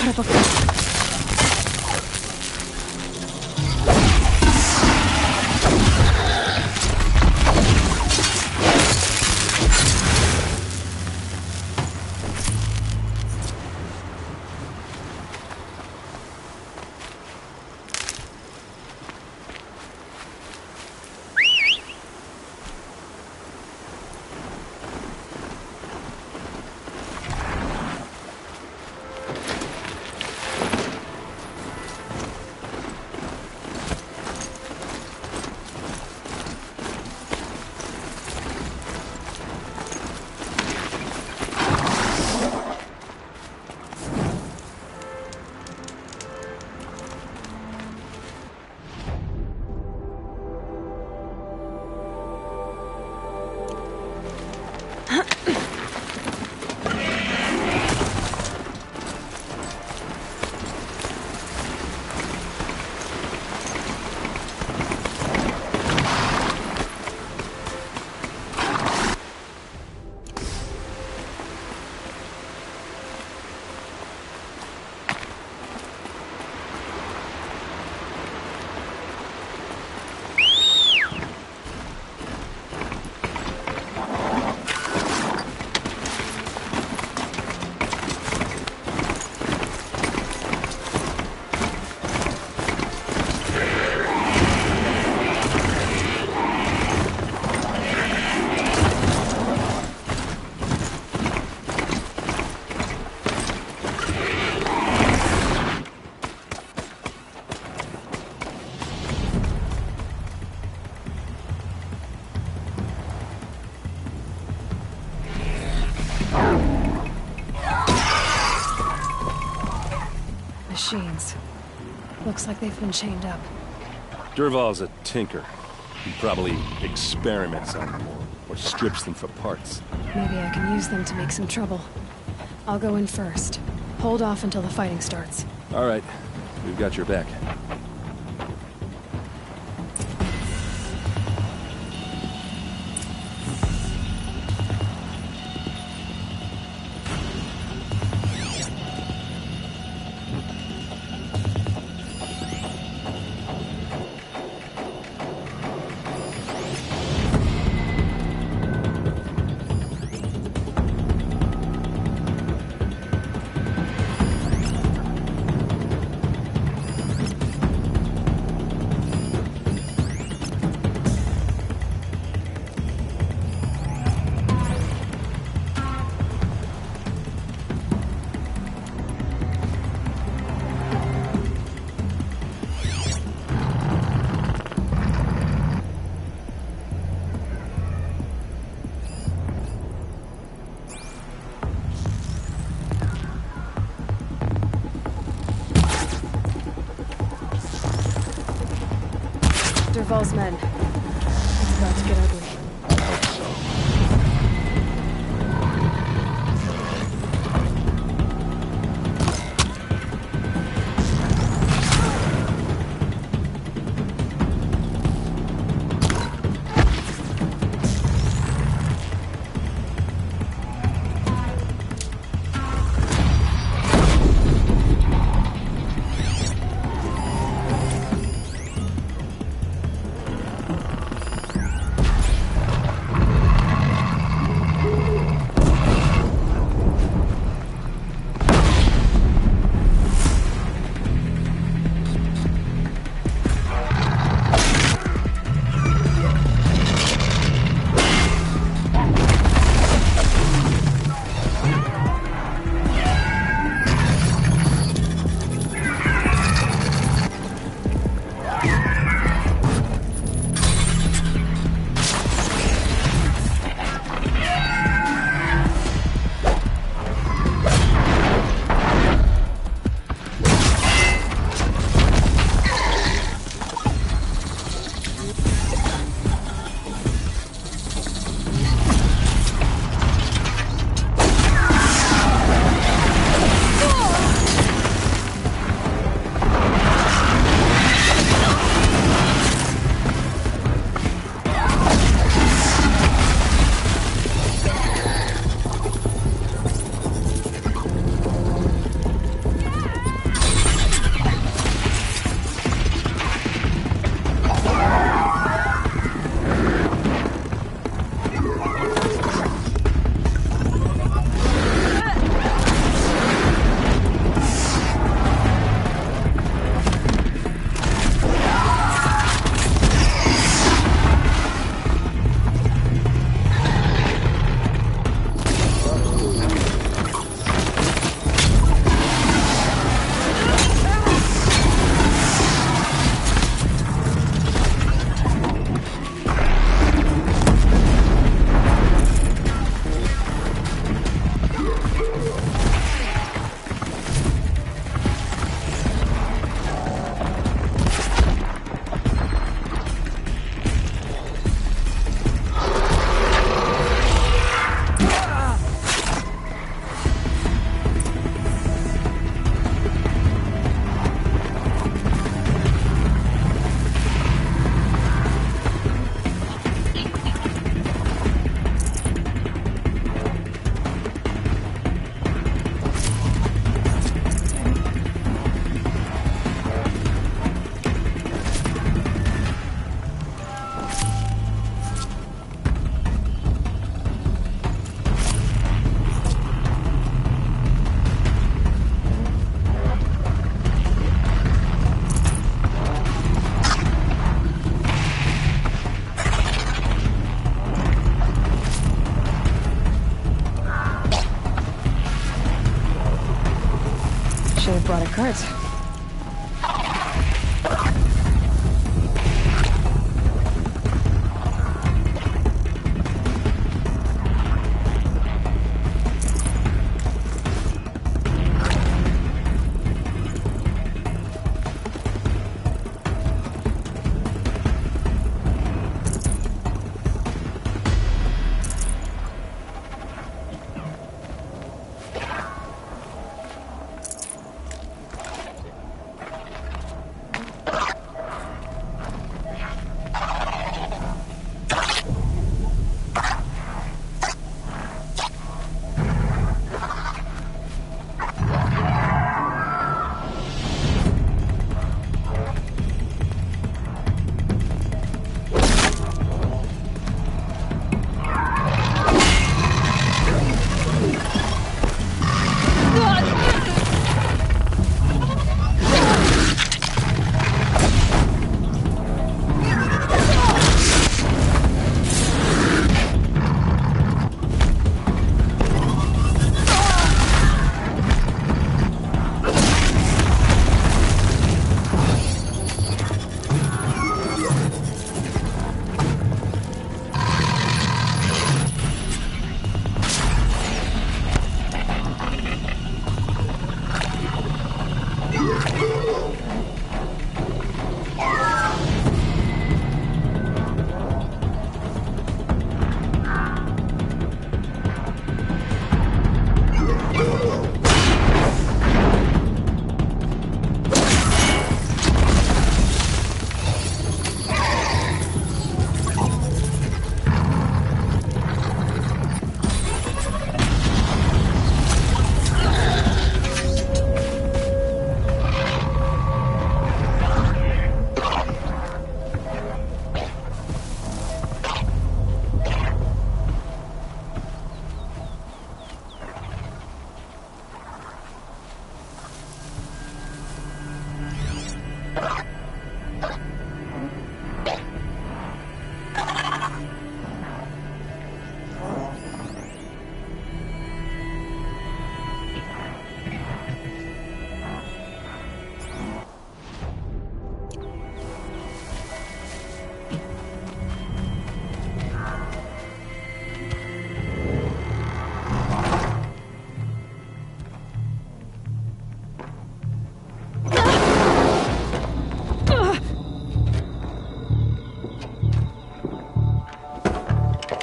put up a fight. Machines. Looks like they've been chained up. Dervahl's a tinker. He probably experiments on them or strips them for parts. Maybe I can use them to make some trouble. I'll go in first. Hold off until the fighting starts. All right. We've got your back. Dervahl's men. It's about to get ugly. I hope so. should have brought a cart.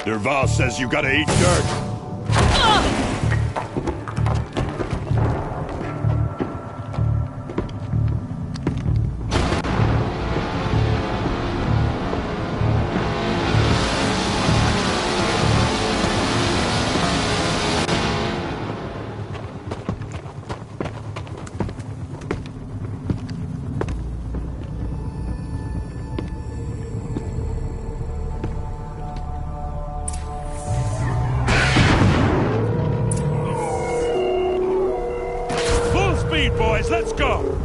Derval says you gotta eat dirt. Boys, let's go!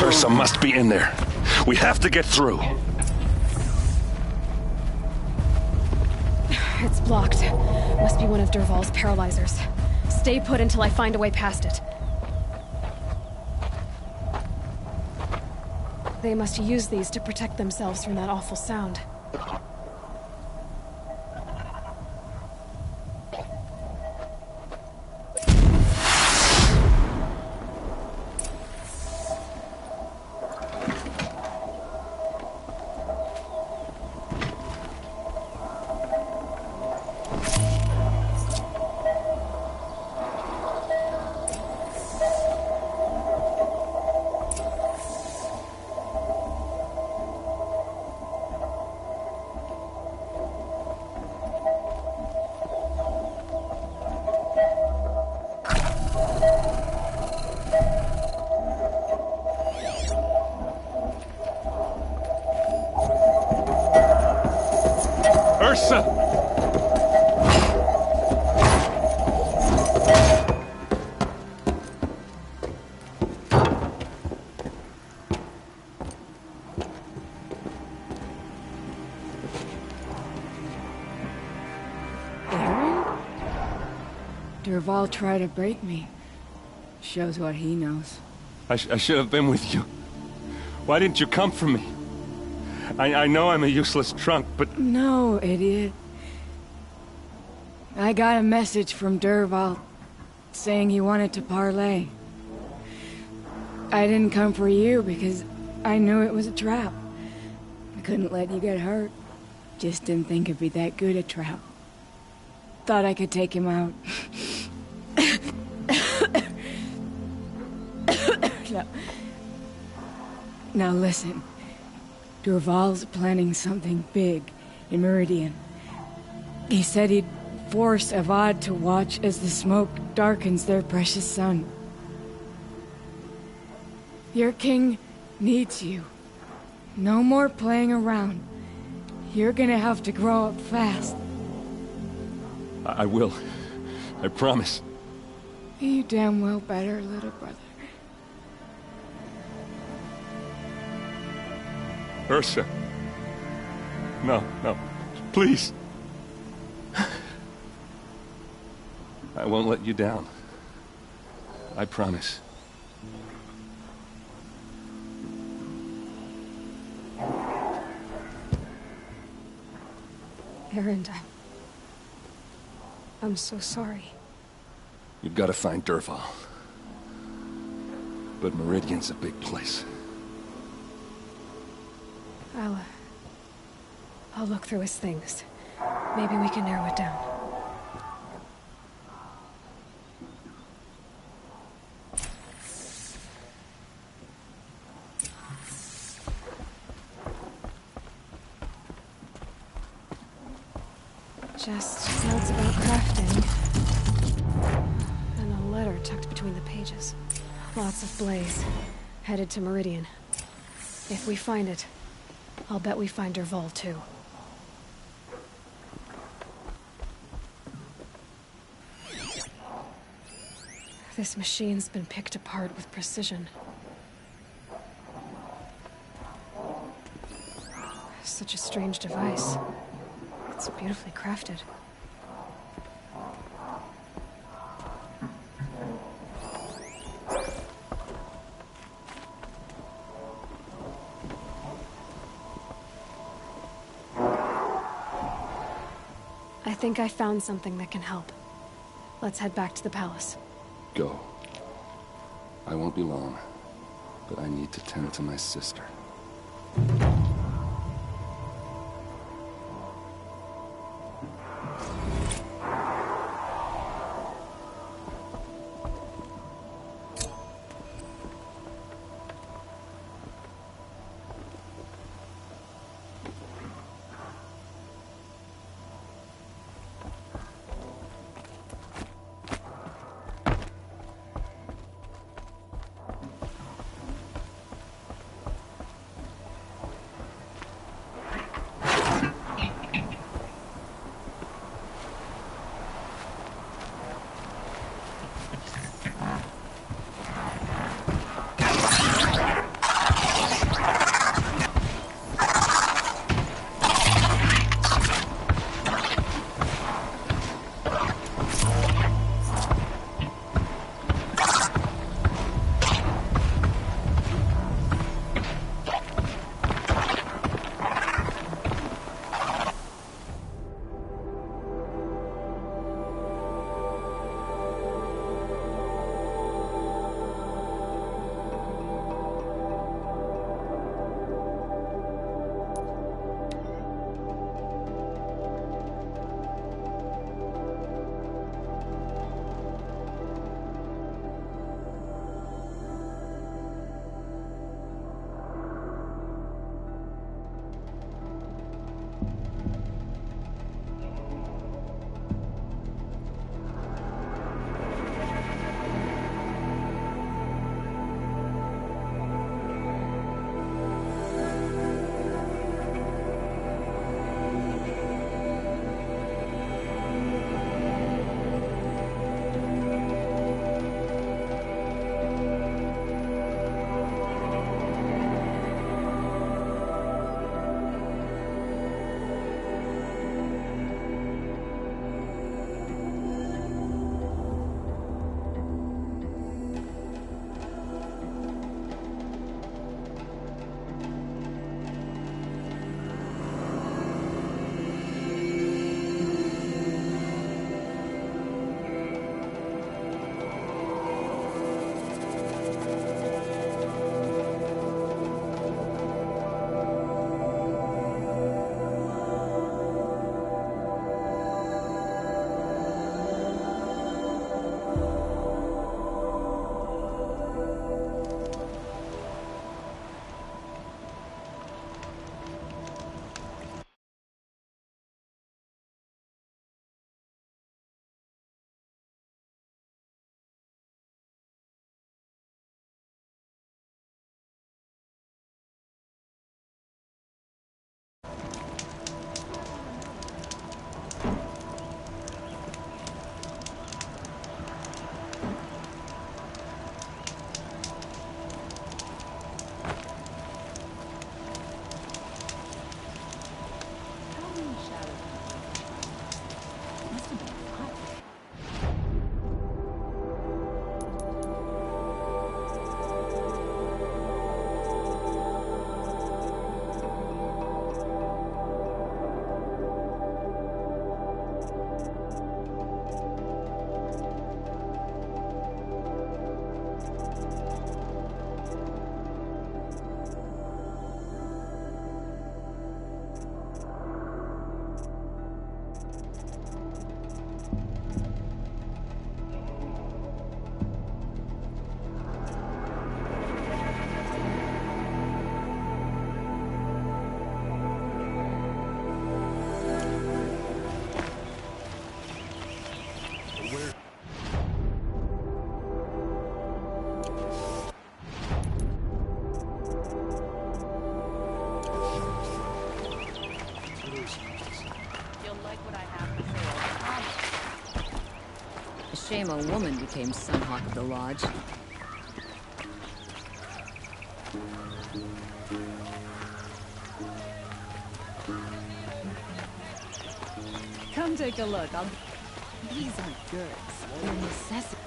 Ursa must be in there. We have to get through. It's blocked. Must be one of Derval's paralyzers. Stay put until I find a way past it. They must use these to protect themselves from that awful sound. Ursa! Durval tried to break me. Shows what he knows. I should have been with you. Why didn't you come for me? I know I'm a useless trunk, but... No, idiot. I got a message from Durval saying he wanted to parlay. I didn't come for you because I knew it was a trap. I couldn't let you get hurt. Just didn't think it'd be that good a trap. Thought I could take him out. Now listen. Durval's planning something big in Meridian. He said he'd force Avad to watch as the smoke darkens their precious sun. Your king needs you. No more playing around. You're gonna have to grow up fast. I will. I promise. You damn well better, little brother. Ursa. No, no. Please. I won't let you down. I promise. Erend, I'm so sorry. You've got to find Durval. But Meridian's a big place. I'll look through his things. Maybe we can narrow it down. Just notes about crafting. And a letter tucked between the pages. Lots of blaze. Headed to Meridian. If we find it, I'll bet we find Durval too. This machine's been picked apart with precision. Such a strange device. It's beautifully crafted. I think I found something that can help. Let's head back to the palace. Go. I won't be long, but I need to tend to my sister. Shame a woman became Sunhawk of the Lodge. Come take a look. These aren't goods. They're necessities.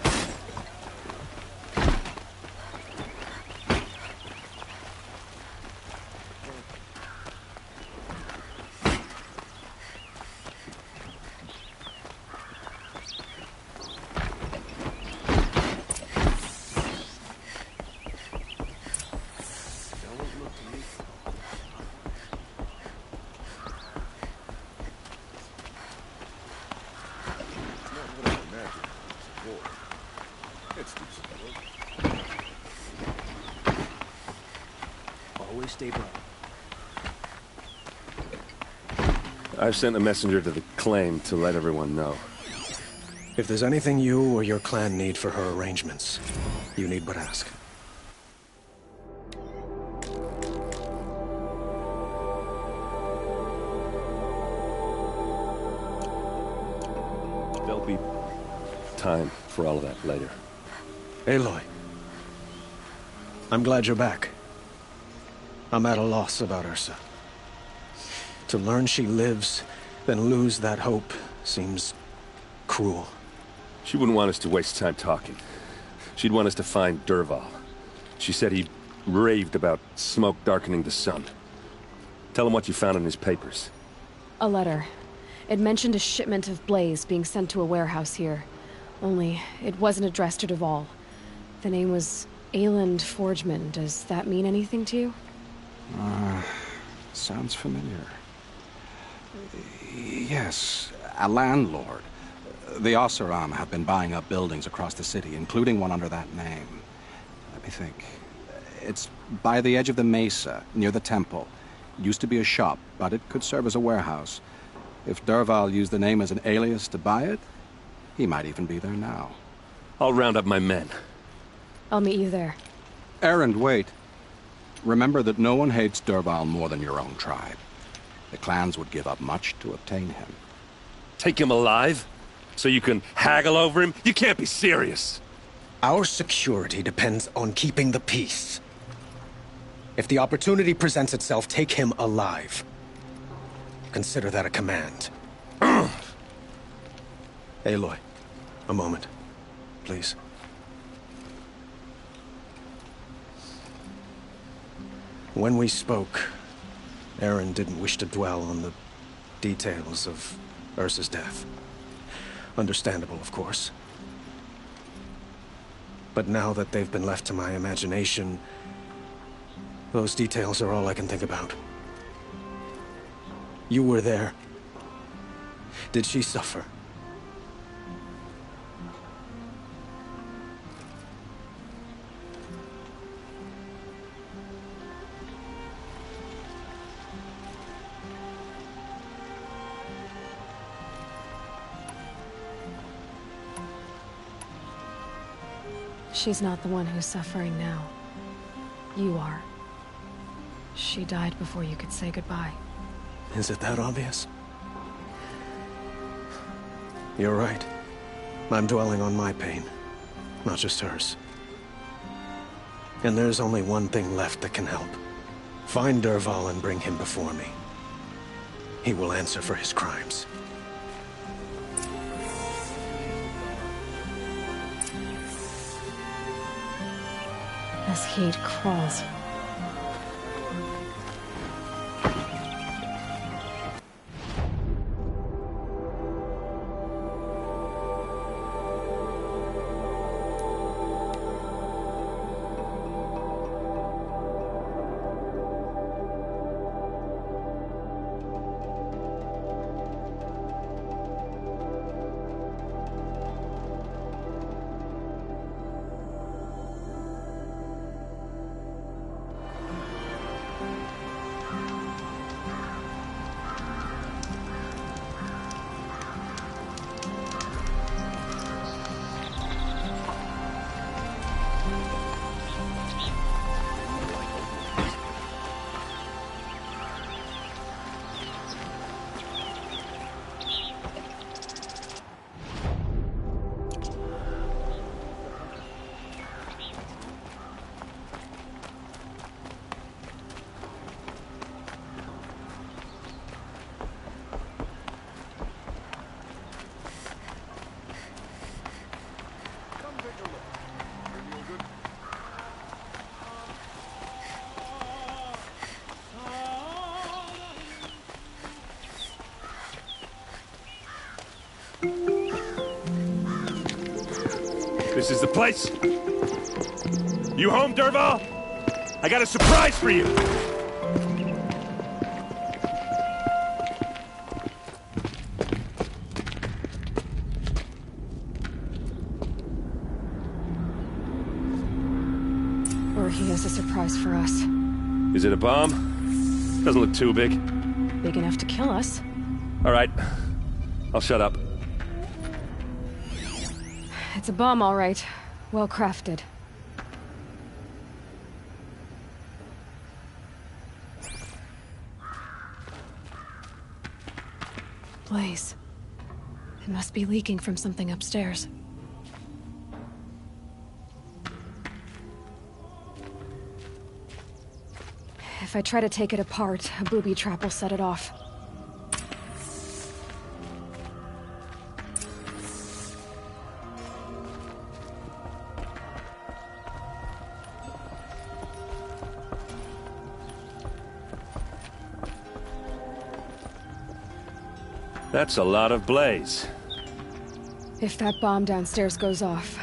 Always stay bright. I've sent a messenger to the claim to let everyone know. If there's anything you or your clan need for her arrangements, you need but ask. There'll be time for all of that later. Aloy, I'm glad you're back. I'm at a loss about Ursa. To learn she lives, then lose that hope, seems cruel. She wouldn't want us to waste time talking. She'd want us to find Dervahl. She said he raved about smoke darkening the sun. Tell him what you found in his papers. A letter. It mentioned a shipment of blaze being sent to a warehouse here. Only, it wasn't addressed to Dervahl. The name was Ayland Forgeman. Does that mean anything to you? Sounds familiar. Yes, a landlord. The Oseram have been buying up buildings across the city, including one under that name. Let me think. It's by the edge of the mesa, near the temple. Used to be a shop, but it could serve as a warehouse. If Dervahl used the name as an alias to buy it, he might even be there now. I'll round up my men. I'll meet you there. Erend, wait. Remember that no one hates Dervahl more than your own tribe. The clans would give up much to obtain him. Take him alive? So you can haggle over him? You can't be serious! Our security depends on keeping the peace. If the opportunity presents itself, take him alive. Consider that a command. Aloy, a moment, please. When we spoke, Erend didn't wish to dwell on the details of Ursa's death. Understandable, of course. But now that they've been left to my imagination, those details are all I can think about. You were there. Did she suffer? She's not the one who's suffering now. You are. She died before you could say goodbye. Is it that obvious? You're right. I'm dwelling on my pain, not just hers. And there's only one thing left that can help. Find Dervahl and bring him before me. He will answer for his crimes. This heat crawls. This is the place. You home, Dervahl? I got a surprise for you. Or he has a surprise for us. Is it a bomb? Doesn't look too big. Big enough to kill us. All right. I'll shut up. It's a bomb, all right. Well crafted. Blaze. It must be leaking from something upstairs. If I try to take it apart, a booby trap will set it off. That's a lot of blaze. If that bomb downstairs goes off,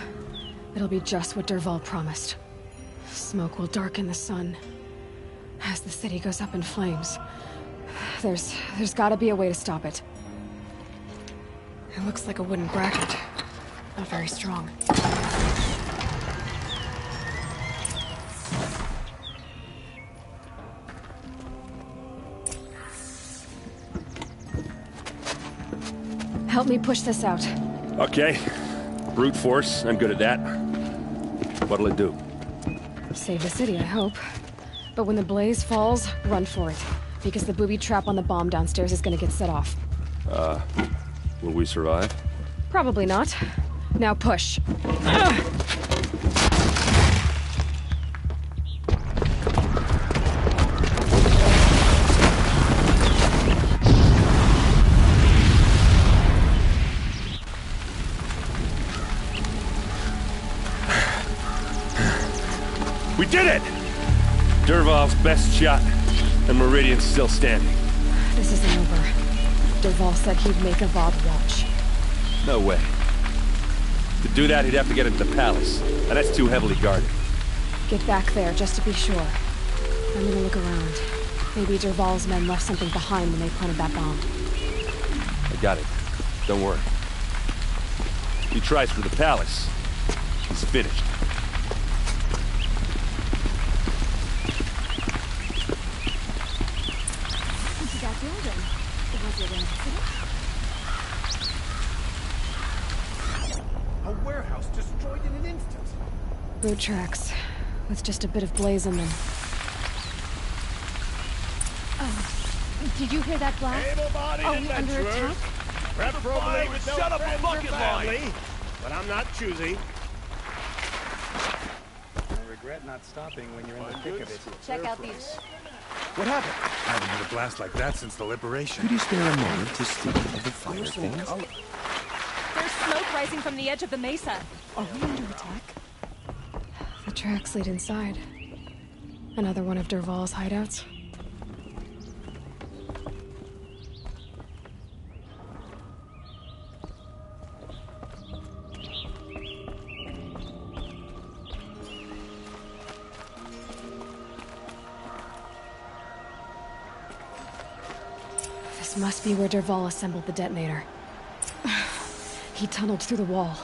it'll be just what Dervahl promised. Smoke will darken the sun. As the city goes up in flames, there's gotta be a way to stop it. It looks like a wooden bracket. Not very strong. Help me push this out. Okay. Brute force, I'm good at that. What'll it do? Save the city, I hope. But when the blaze falls, run for it. Because the booby trap on the bomb downstairs is gonna get set off. Will we survive? Probably not. Now push. We did it! Dervahl's best shot, and Meridian's still standing. This isn't over. Dervahl said he'd make a Vought watch. No way. To do that, he'd have to get into the palace, and that's too heavily guarded. Get back there, just to be sure. I'm gonna look around. Maybe Dervahl's men left something behind when they planted that bomb. I got it. Don't worry. If he tries for the palace, he's finished. A warehouse destroyed in an instant. Boot tracks, with just a bit of blaze in them. Did you hear that blast? Able-bodied Are we under adventurers. attack? Preferably with no Shut up a friends or fucking family. line. But I'm not choosy. I regret not stopping when you're in the thick of it. Check out these. What happened? I haven't had a blast like that since the liberation. Could you spare a moment to speak of the fire things? There's smoke rising from the edge of the mesa. Are we under attack? The tracks lead inside. Another one of Dervahl's hideouts. This must be where Dervahl assembled the detonator. He tunneled through the wall.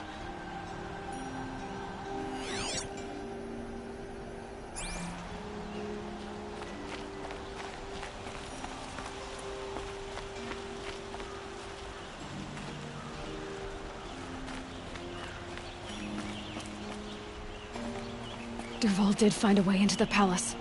Dervahl did find a way into the palace.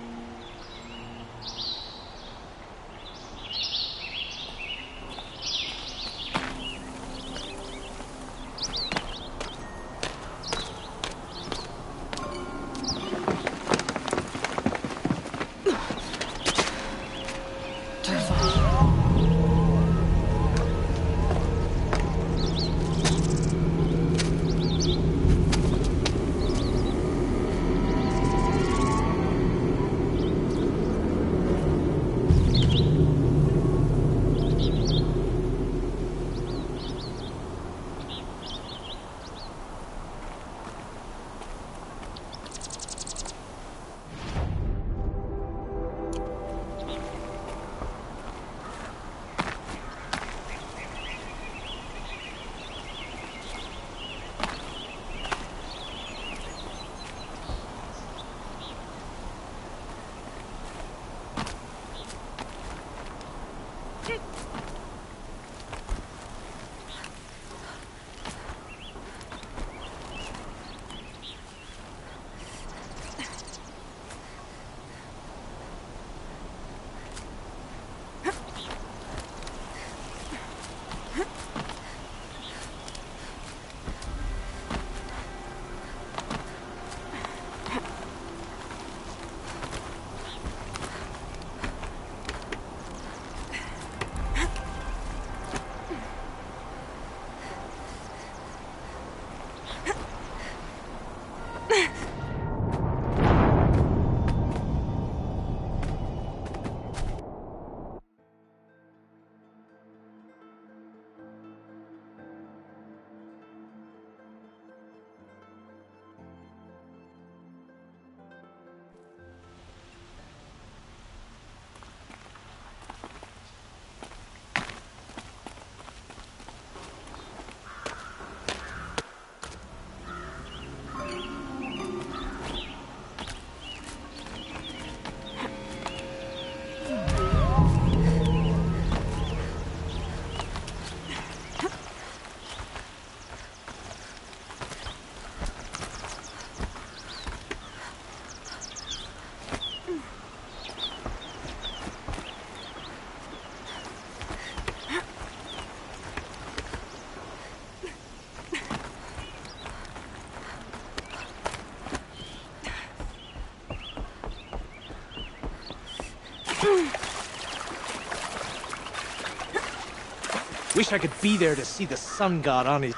Wish I could be there to see the sun god on his...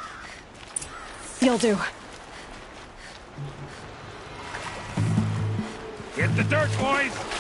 You'll do. Get the dirt, boys!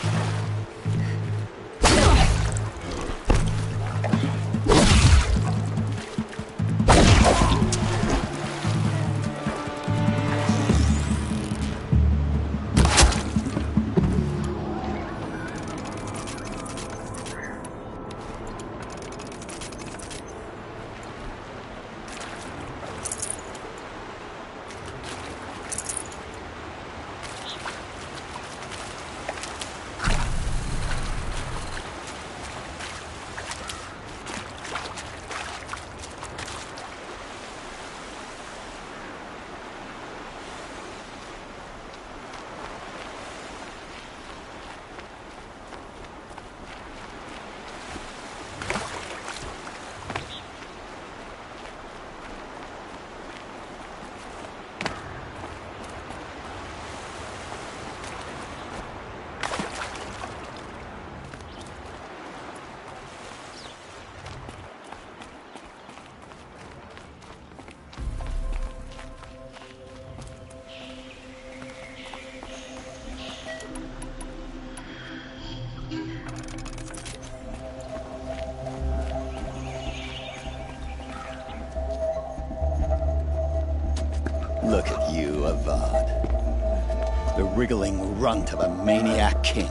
Look at you, Avad. The wriggling runt of a maniac king.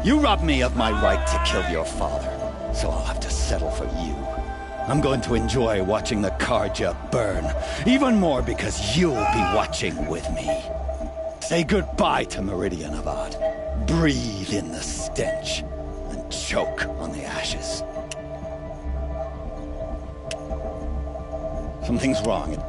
You robbed me of my right to kill your father, so I'll have to settle for you. I'm going to enjoy watching the Karja burn, even more because you'll be watching with me. Say goodbye to Meridian, Avad. Breathe in the stench, and choke on the ashes. Something's wrong.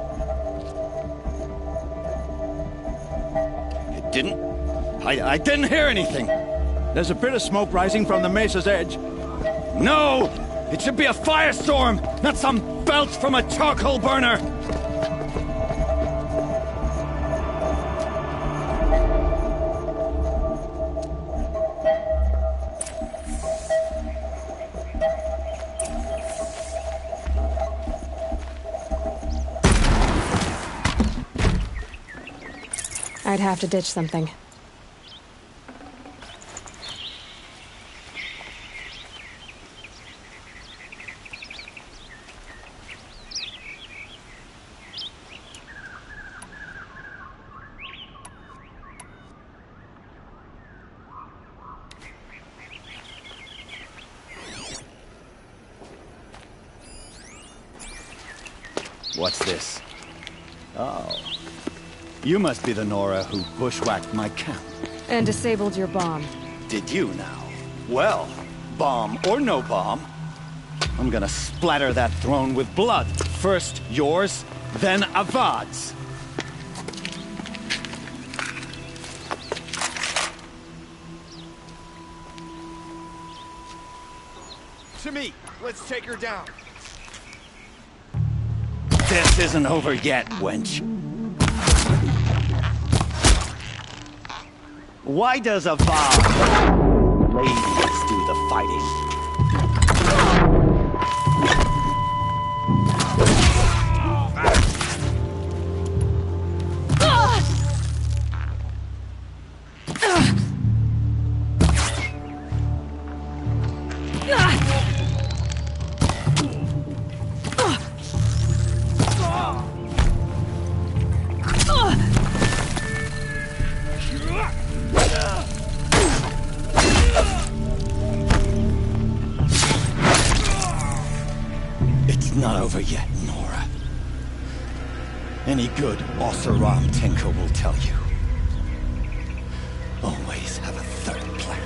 I didn't hear anything. There's a bit of smoke rising from the mesa's edge. No! It should be a firestorm, not some belch from a charcoal burner! I'd have to ditch something. What's this? Oh. You must be the Nora who bushwhacked my camp. And disabled your bomb. Did you now? Well, Bomb or no bomb, I'm gonna splatter that throne with blood. First yours, then Avad's. To me, let's take her down. This isn't over yet, wench. Why does Avad ladies do the fighting? Not over yet, Nora. Any good Oseram tinker will tell you. Always have a third plan.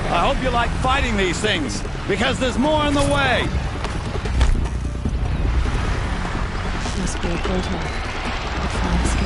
I hope you like fighting these things, because there's more in the way. Must be a portal. The flask.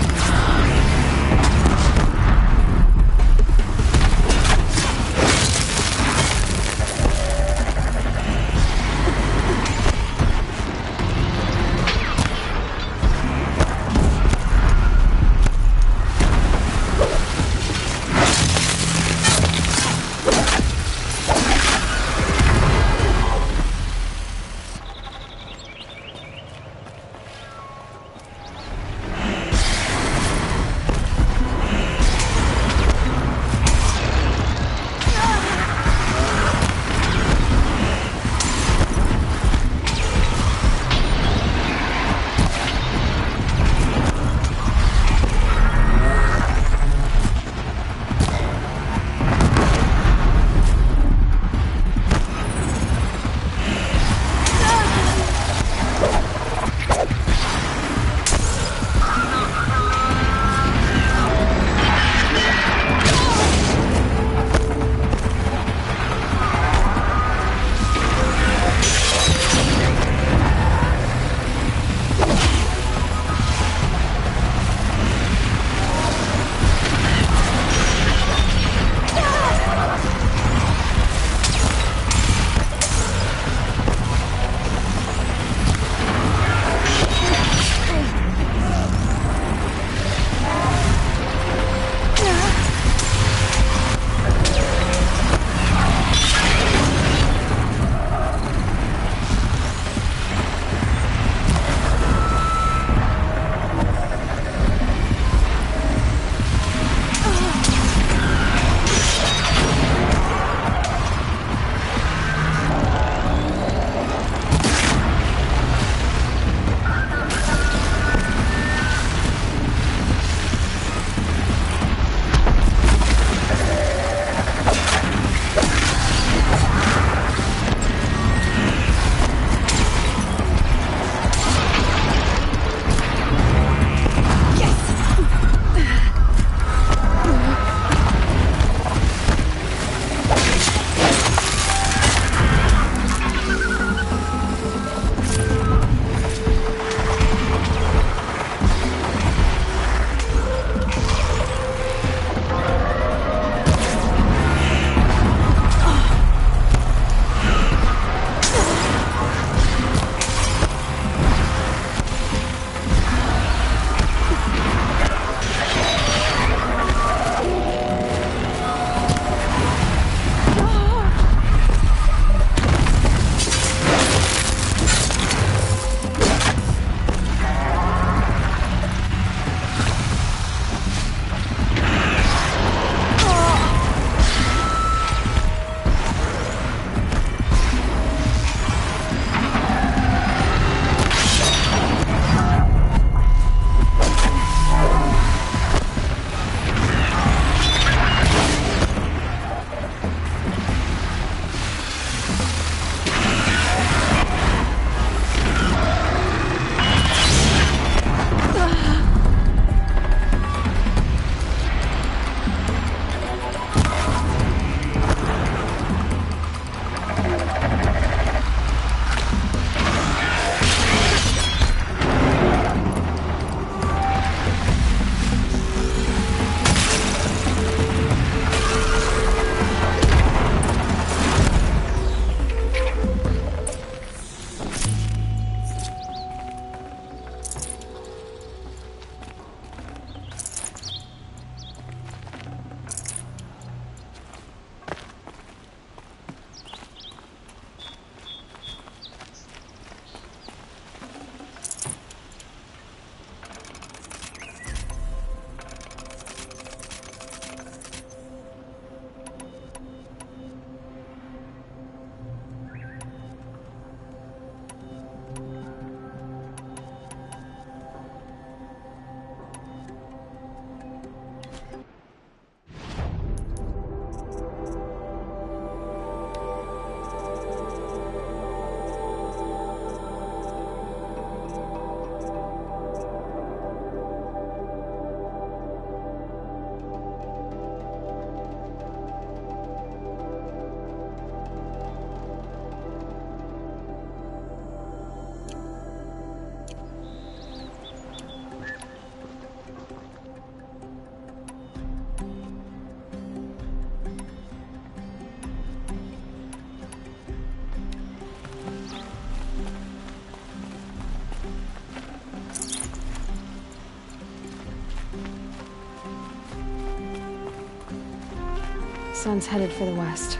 Sun's headed for the west.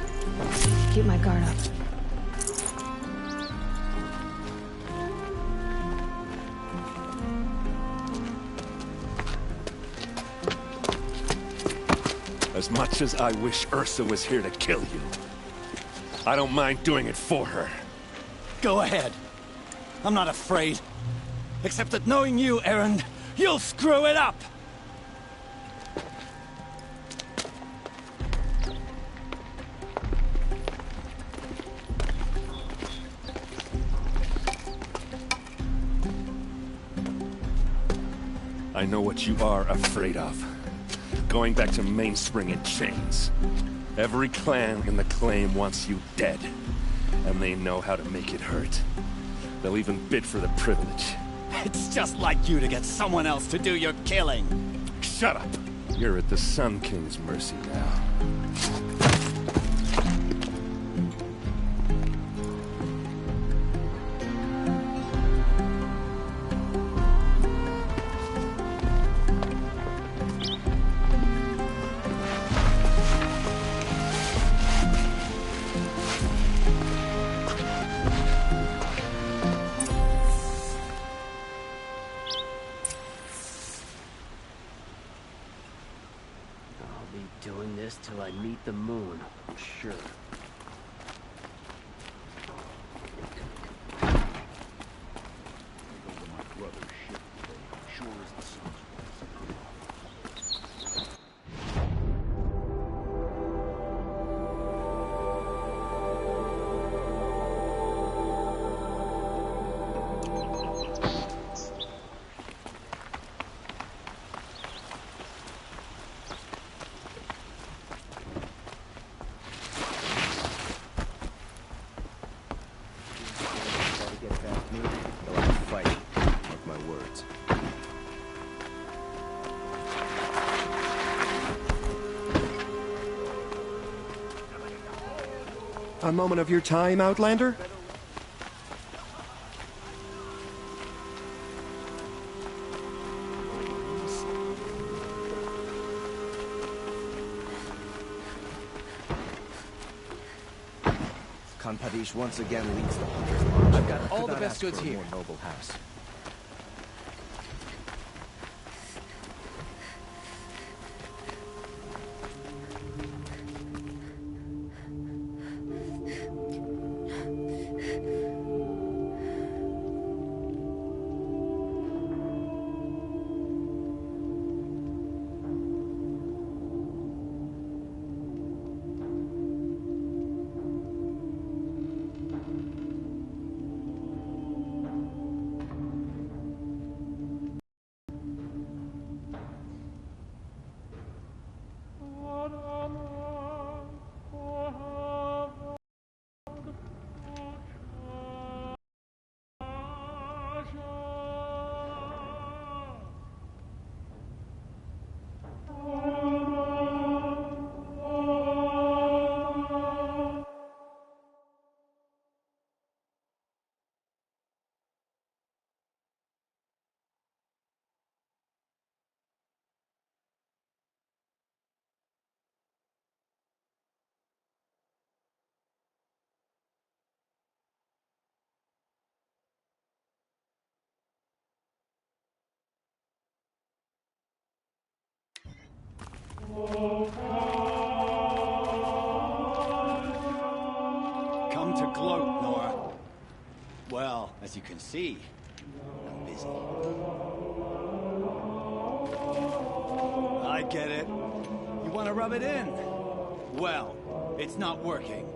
Keep my guard up. As much as I wish Ursa was here to kill you, I don't mind doing it for her. Go ahead. I'm not afraid. Except that knowing you, Aaron, you'll screw it up! I know what you are afraid of. Going back to Mainspring in chains. Every clan in the claim wants you dead. And they know how to make it hurt. They'll even bid for the privilege. It's just like you to get someone else to do your killing. Shut up! You're at the Sun King's mercy now. Doing this till I meet the moon, I'm sure. A moment of your time, Outlander? Kanpadish once again leads the Hunter's March. I've got all the best goods here. More noble house. Come to gloat, Nora. Well, as you can see, I'm busy. I get it. You want to rub it in? Well, it's not working.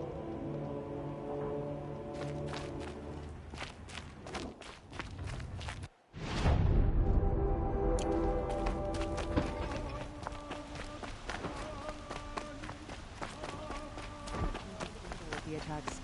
The attacks.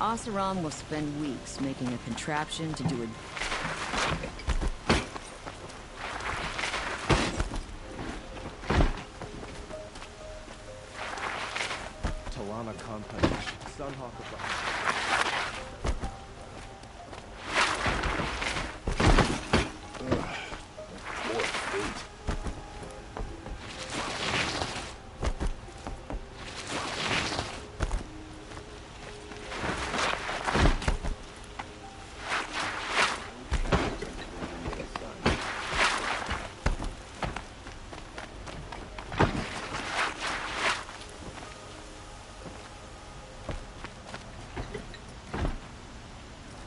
Oseram will spend weeks making a contraption to do a... Talana Company. Sunhawk Poor fate.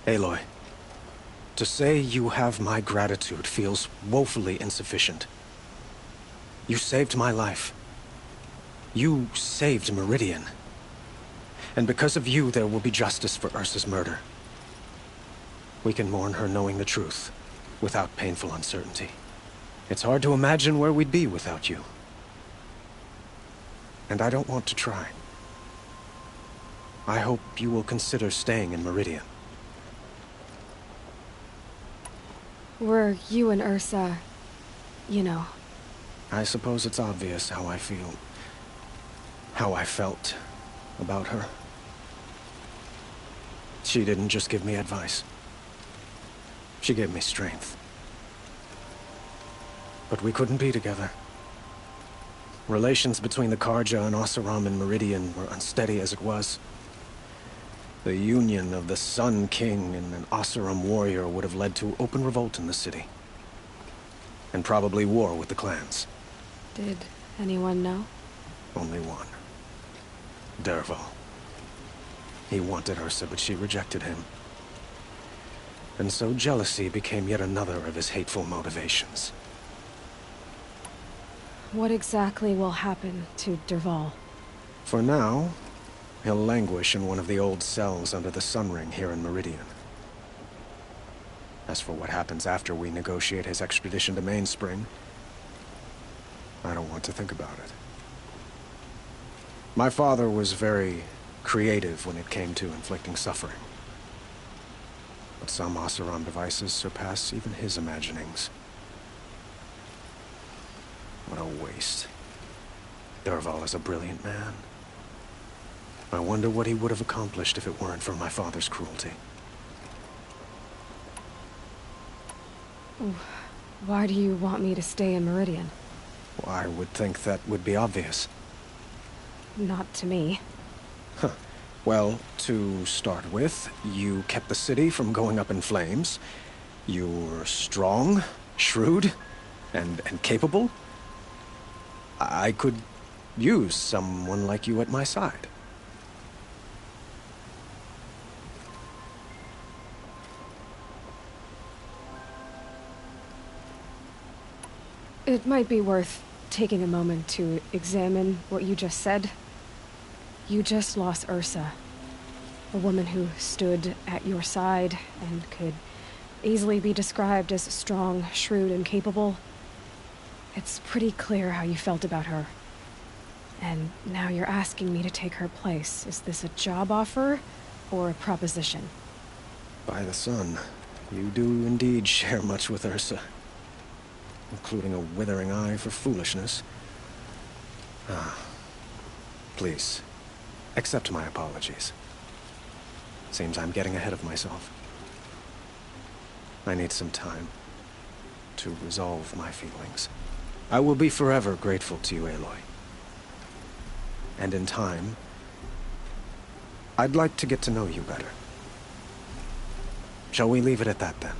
Aloy, to say you have my gratitude feels woefully insufficient. You saved my life. You saved Meridian. And because of you, there will be justice for Ursa's murder. We can mourn her knowing the truth, without painful uncertainty. It's hard to imagine where we'd be without you. And I don't want to try. I hope you will consider staying in Meridian. Were you and Ursa, you know? I suppose it's obvious how I feel. How I felt about her. She didn't just give me advice. She gave me strength. But we couldn't be together. Relations between the Karja and Oseram and Meridian were unsteady as it was. The union of the Sun King and an Oseram warrior would have led to open revolt in the city. And probably war with the clans. Did anyone know? Only one. Dervahl. He wanted Ursa, but she rejected him. And so jealousy became yet another of his hateful motivations. What exactly will happen to Dervahl? For now, he'll languish in one of the old cells under the Sun Ring here in Meridian. As for what happens after we negotiate his extradition to Mainspring, I don't want to think about it. My father was very creative when it came to inflicting suffering. But some Oseram devices surpass even his imaginings. What a waste. Dervahl is a brilliant man. I wonder what he would have accomplished if it weren't for my father's cruelty. Why do you want me to stay in Meridian? Well, I would think that would be obvious. Not to me. Huh. Well, to start with, you kept the city from going up in flames. You were strong, shrewd, and capable. I could use someone like you at my side. It might be worth taking a moment to examine what you just said. You just lost Ursa, a woman who stood at your side and could easily be described as strong, shrewd, and capable. It's pretty clear how you felt about her. And now you're asking me to take her place. Is this a job offer or a proposition? By the sun, you do indeed share much with Ursa. Including a withering eye for foolishness. Please, accept my apologies. Seems I'm getting ahead of myself. I need some time to resolve my feelings. I will be forever grateful to you, Aloy. And in time, I'd like to get to know you better. Shall we leave it at that, then?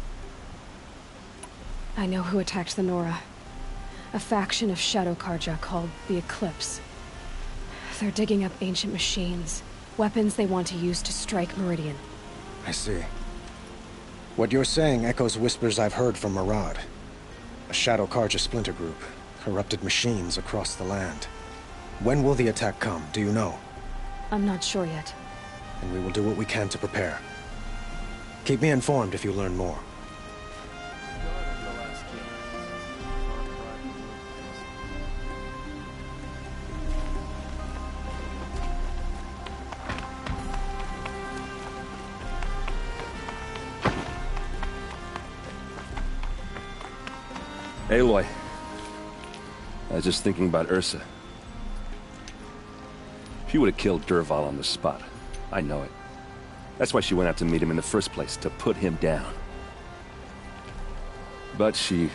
I know who attacked the Nora. A faction of Shadow Karja called the Eclipse. They're digging up ancient machines, weapons they want to use to strike Meridian. I see. What you're saying echoes whispers I've heard from Murad. A Shadow Karja splinter group, corrupted machines across the land. When will the attack come, do you know? I'm not sure yet. And we will do what we can to prepare. Keep me informed if you learn more. Aloy. I was just thinking about Ursa. She would have killed Dervahl on the spot. I know it. That's why she went out to meet him in the first place, to put him down. But she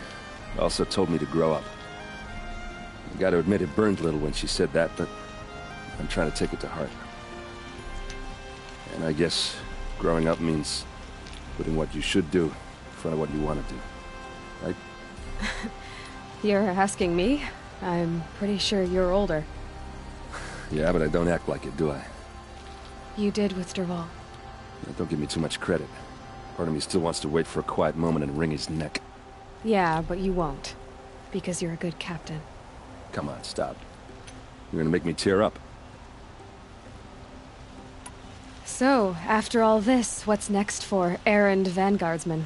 also told me to grow up. I gotta admit it burned a little when she said that, but I'm trying to take it to heart. And I guess growing up means putting what you should do in front of what you want to do. Right? You're asking me? I'm pretty sure you're older. Yeah, but I don't act like it, do I? You did with Dervahl. Now, don't give me too much credit. Part of me still wants to wait for a quiet moment and wring his neck. Yeah, but you won't. Because you're a good captain. Come on, stop. You're gonna make me tear up. So, after all this, what's next for errand vanguardsman?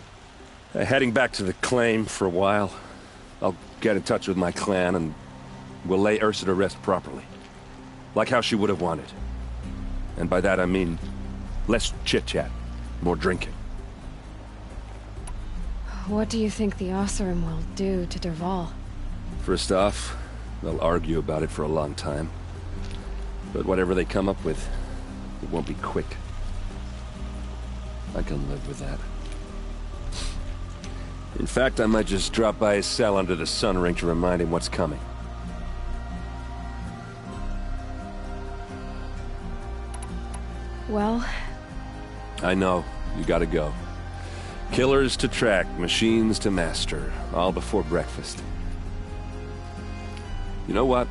Heading back to the claim for a while. I'll get in touch with my clan and we'll lay Ursa to rest properly. Like how she would have wanted. And by that I mean less chit-chat, more drinking. What do you think the Oseram will do to Dervahl? First off, they'll argue about it for a long time. But whatever they come up with, it won't be quick. I can live with that. In fact, I might just drop by his cell under the sun ring to remind him what's coming. Well... I know. You gotta go. Killers to track, machines to master, all before breakfast. You know what?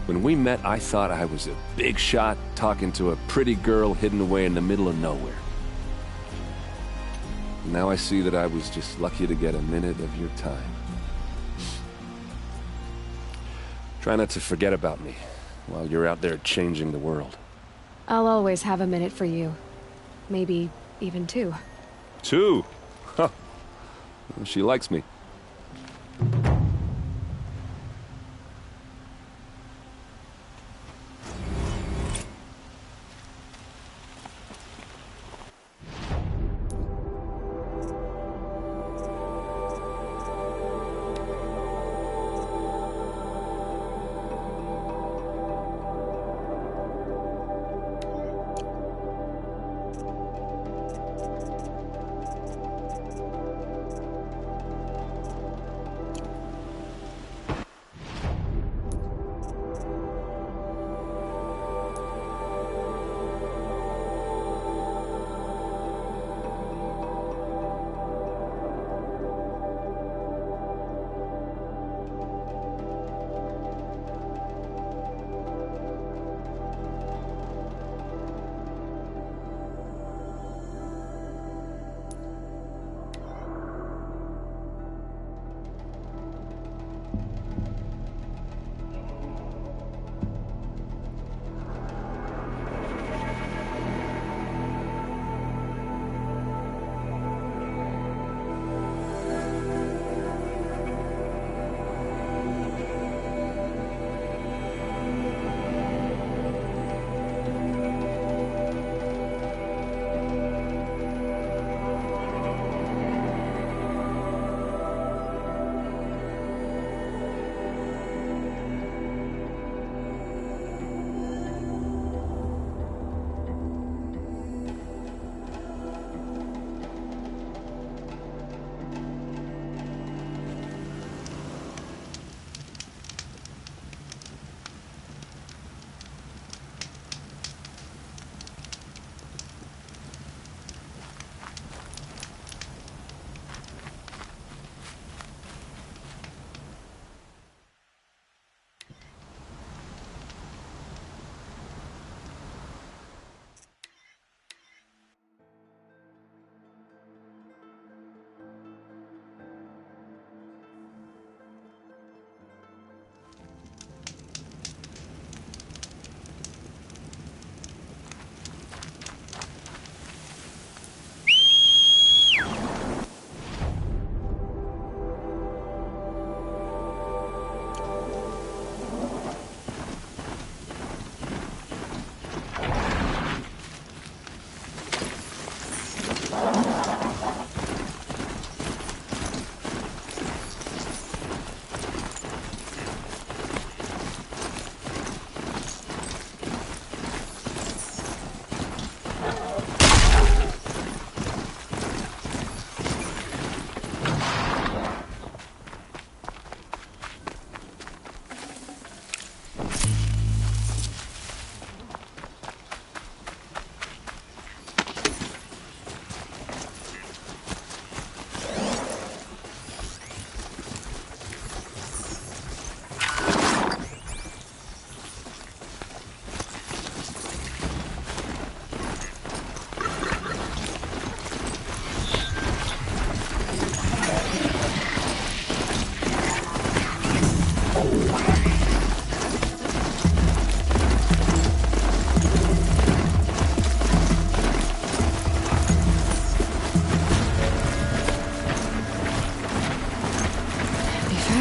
When we met, I thought I was a big shot talking to a pretty girl hidden away in the middle of nowhere. Now I see that I was just lucky to get a minute of your time. Try not to forget about me while you're out there changing the world. I'll always have a minute for you. Maybe even 2. 2? Huh. She likes me.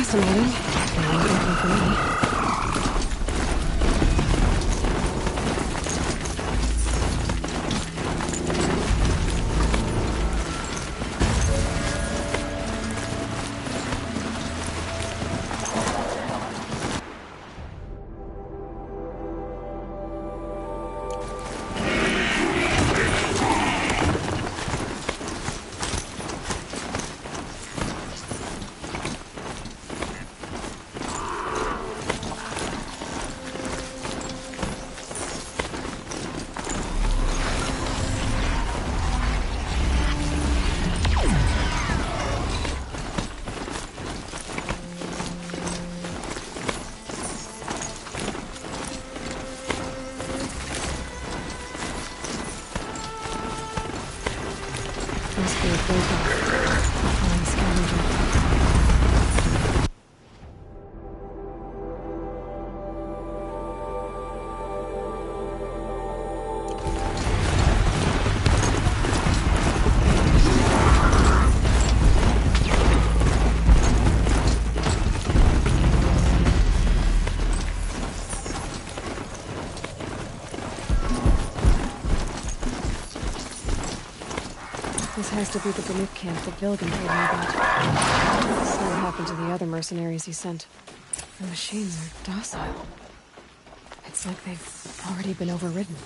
Fascinating. Not looking for me. Must be a break-off. Falling scavenger. This has to be the Banuk camp that Vilgan told me about. See what happened to the other mercenaries he sent. The machines are docile. It's like they've already been overridden.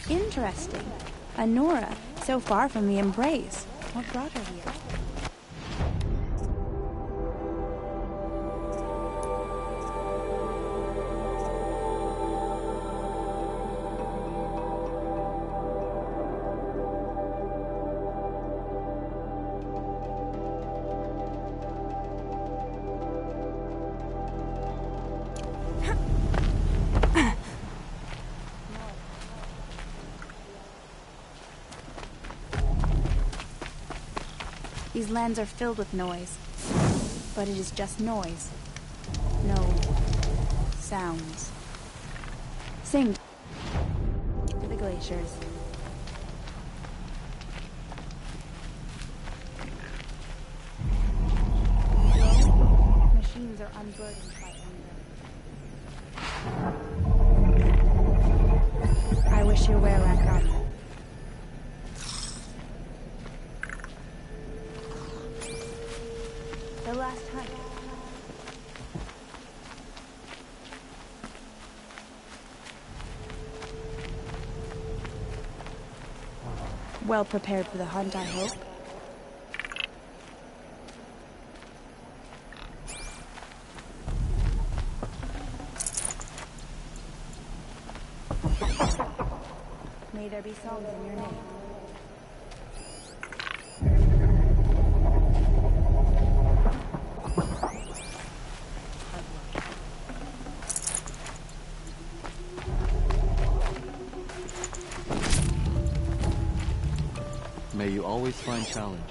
Interesting. Anora, so far from the embrace. What brought her here? These lands are filled with noise, but it is just noise. No sounds. Sing to the glaciers. Machines are unburdened by anger. I wish you well, Rakram. The last hunt. Well prepared for the hunt, I hope. May there be songs in your name. May you always find challenge.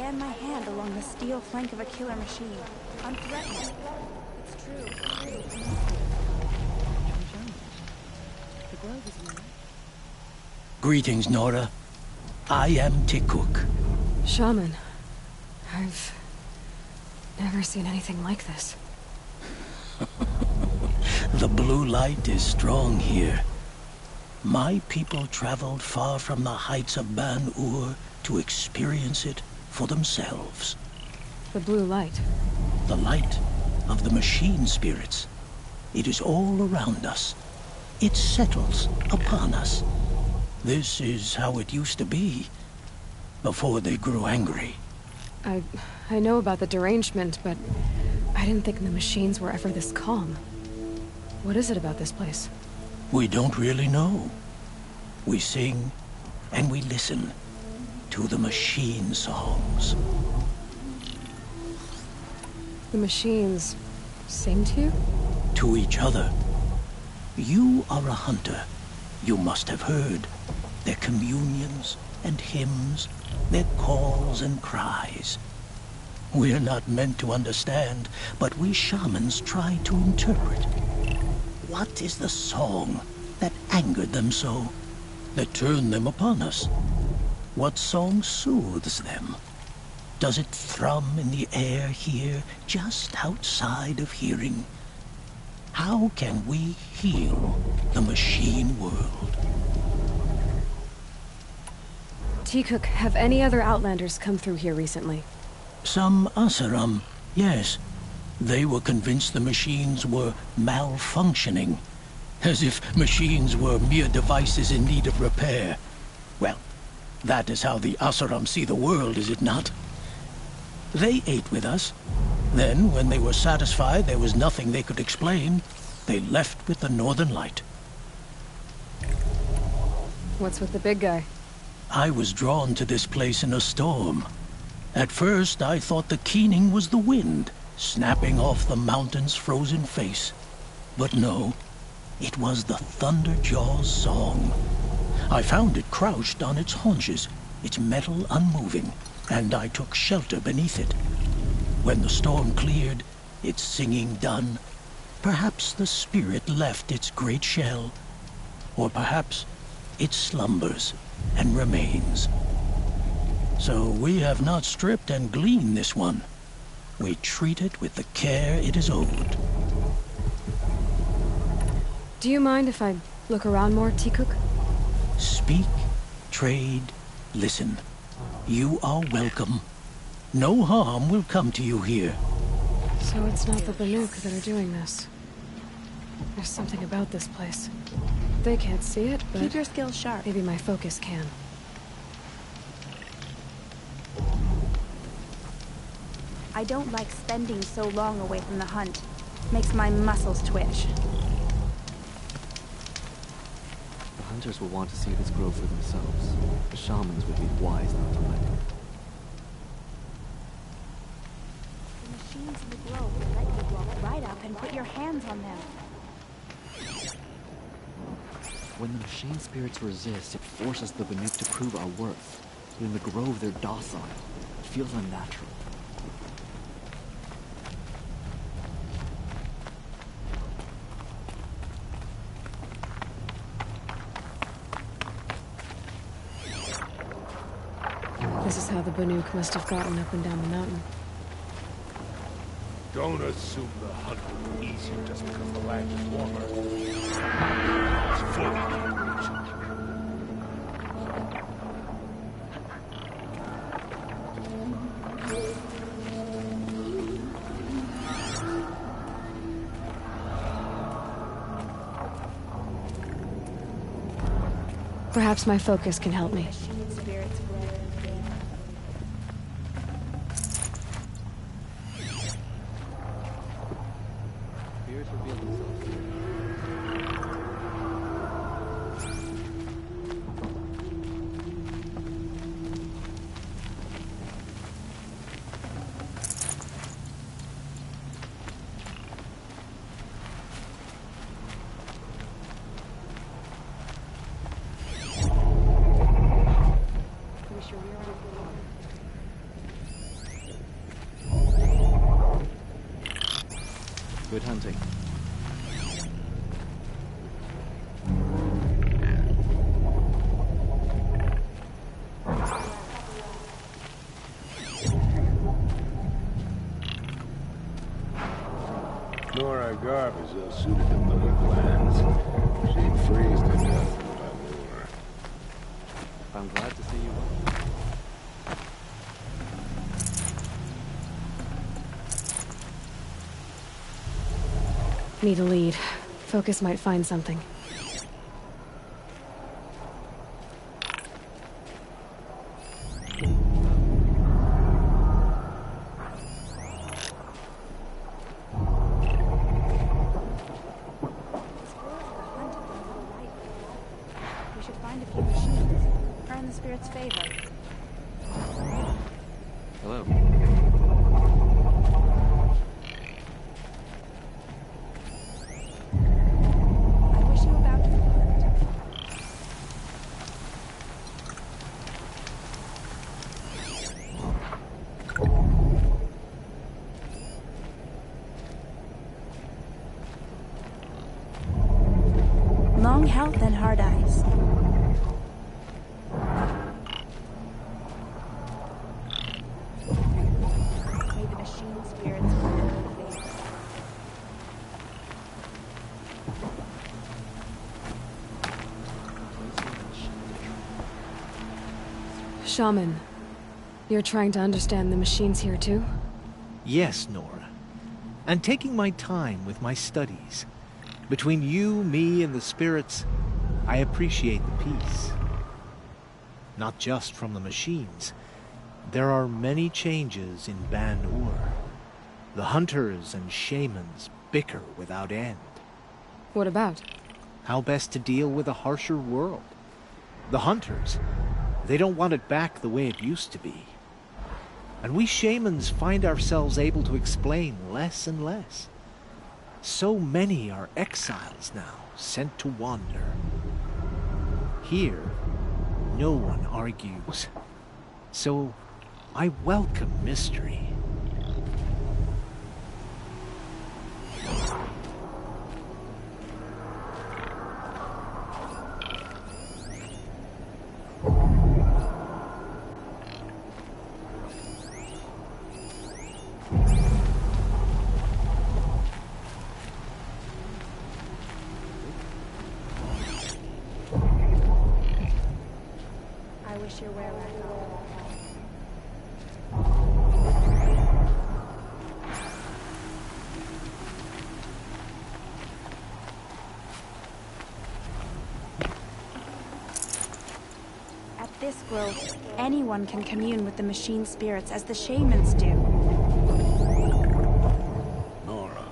ran my hand along the steel flank of a killer machine. Unthreatened. It's true. The grove is near. Greetings, Nora. I am Tikuk. Shaman. I've never seen anything like this. The blue light is strong here. My people traveled far from the heights of Ban-Ur to experience it for themselves. The blue light? The light of the machine spirits. It is all around us. It settles upon us. This is how it used to be, before they grew angry. I know about the derangement, but I didn't think the machines were ever this calm. What is it about this place? We don't really know. We sing and we listen to the machine songs. The machines sing to you? To each other. You are a hunter. You must have heard their communions and hymns, their calls and cries. We're not meant to understand, but we shamans try to interpret. What is the song that angered them so, that turned them upon us? What song soothes them? Does it thrum in the air here, just outside of hearing? How can we heal the machine world? Tikuk, have any other Outlanders come through here recently? Some Asaram, yes. They were convinced the machines were malfunctioning, as if machines were mere devices in need of repair. Well, that is how the Asaram see the world, is it not? They ate with us. Then, when they were satisfied there was nothing they could explain, they left with the Northern Light. What's with the big guy? I was drawn to this place in a storm. At first, I thought the keening was the wind, snapping off the mountain's frozen face. But no, it was the Thunderjaw's song. I found it crouched on its haunches, its metal unmoving, and I took shelter beneath it. When the storm cleared, its singing done, perhaps the spirit left its great shell, or perhaps it slumbers and remains. So we have not stripped and gleaned this one. We treat it with the care it is owed. Do you mind if I look around more, Tikuk? Speak, trade, listen. You are welcome. No harm will come to you here. So it's not the Banuk that are doing this. There's something about this place. They can't see it, but... Keep your skills sharp. Maybe my focus can. I don't like spending so long away from the hunt. Makes my muscles twitch. The hunters will want to see this grove for themselves. The shamans would be wise not to let them. The machines in the grove will let you walk right up and put your hands on them. When the machine spirits resist, it forces the Banuk to prove our worth. But in the grove, they're docile. It feels unnatural. This is how the Banuk must have gotten up and down the mountain. Don't assume the hunt will be easier just because the land is warmer. It's full of preparation. Perhaps my focus can help me. garb is ill suited to bloody plans. She'd freeze to death if I knew her. I'm glad to see you well. Need a lead. Focus might find something. We should find a few machines. Earn the spirit's favor. Hello. I wish you a bountiful hunt. Long health and hard eyes. May the machine spirits return the favor. Shaman, you're trying to understand the machines here too? Yes, Nora. And taking my time with my studies. Between you, me, and the spirits, I appreciate the peace. Not just from the machines. There are many changes in Ban-Ur. The hunters and shamans bicker without end. What about? How best to deal with a harsher world. The hunters, they don't want it back the way it used to be. And we shamans find ourselves able to explain less and less. So many are exiles now, sent to wander. Here, no one argues. So, I welcome mystery. I wish your were back on. At this grove, anyone can commune with the machine spirits as the shamans do. Nora.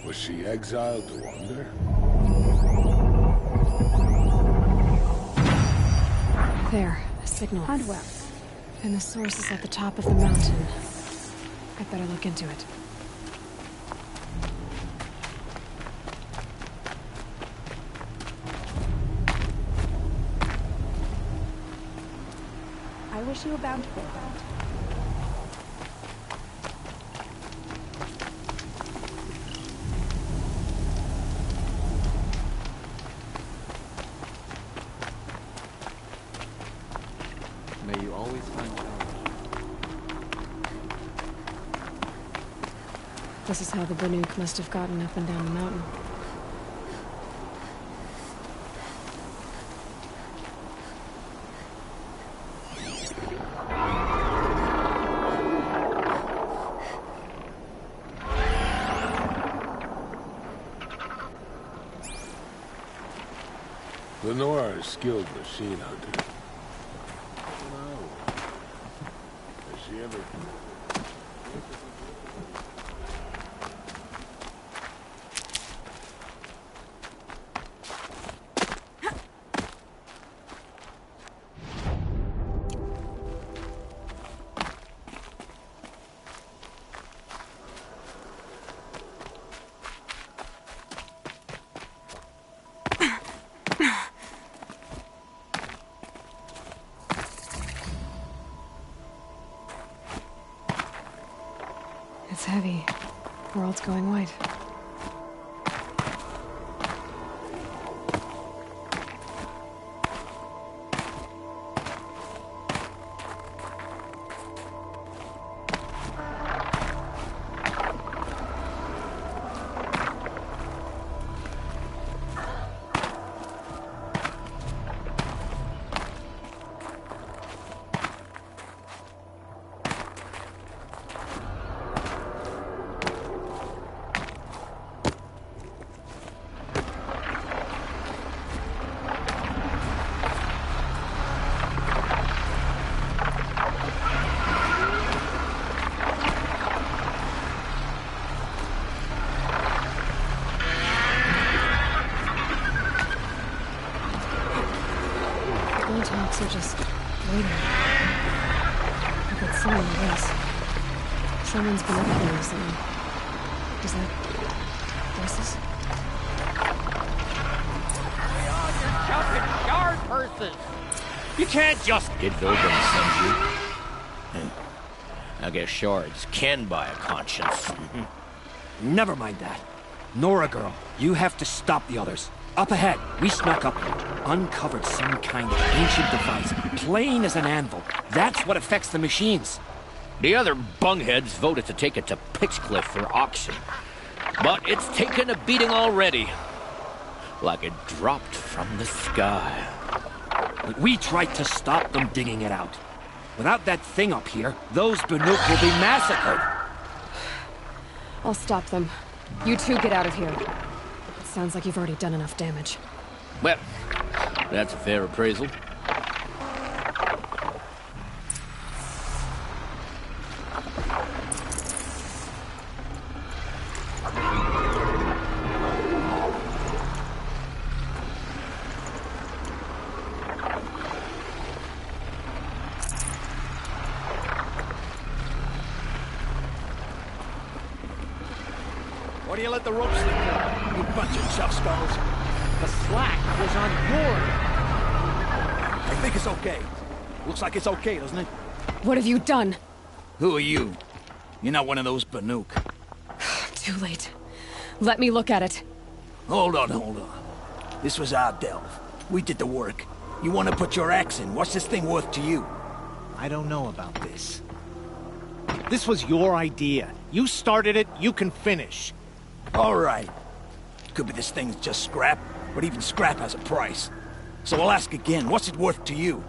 Was she exiled to wander? There, a signal. Hunt well. And the source is at the top of the mountain. I'd better look into it. I wish you a bountiful hunt. May you always find courage. This is how the Banuk must have gotten up and down the mountain. Lenore is a skilled machine hunter. No. Has she ever... It's heavy. World's going white. Banks are just waiting. A good sign, I guess. Someone's been up here recently. Does that... voices? Jumping yard purses! You can't just... Did Vilgrim send you? I guess shards can buy a conscience. Never mind that. Nora girl, you have to stop the others. Up ahead, we snuck up and uncovered some kind of ancient device, plain as an anvil. That's what affects the machines. The other bungheads voted to take it to Pitchcliff for auction. But it's taken a beating already. Like it dropped from the sky. But we tried to stop them digging it out. Without that thing up here, those Banuk will be massacred. I'll stop them. You two get out of here. It sounds like you've already done enough damage. Well, that's a fair appraisal. Why do you let the rope slip down, you bunch of chuff skulls? The slack was on your end. I think it's okay. Looks like it's okay, doesn't it? What have you done? Who are you? You're not one of those Banuk. Too late. Let me look at it. Hold on. This was our delve. We did the work. You want to put your axe in? What's this thing worth to you? I don't know about this. This was your idea. You started it, you can finish. All right. Could be this thing's just scrap, but even scrap has a price. So I'll ask again, what's it worth to you?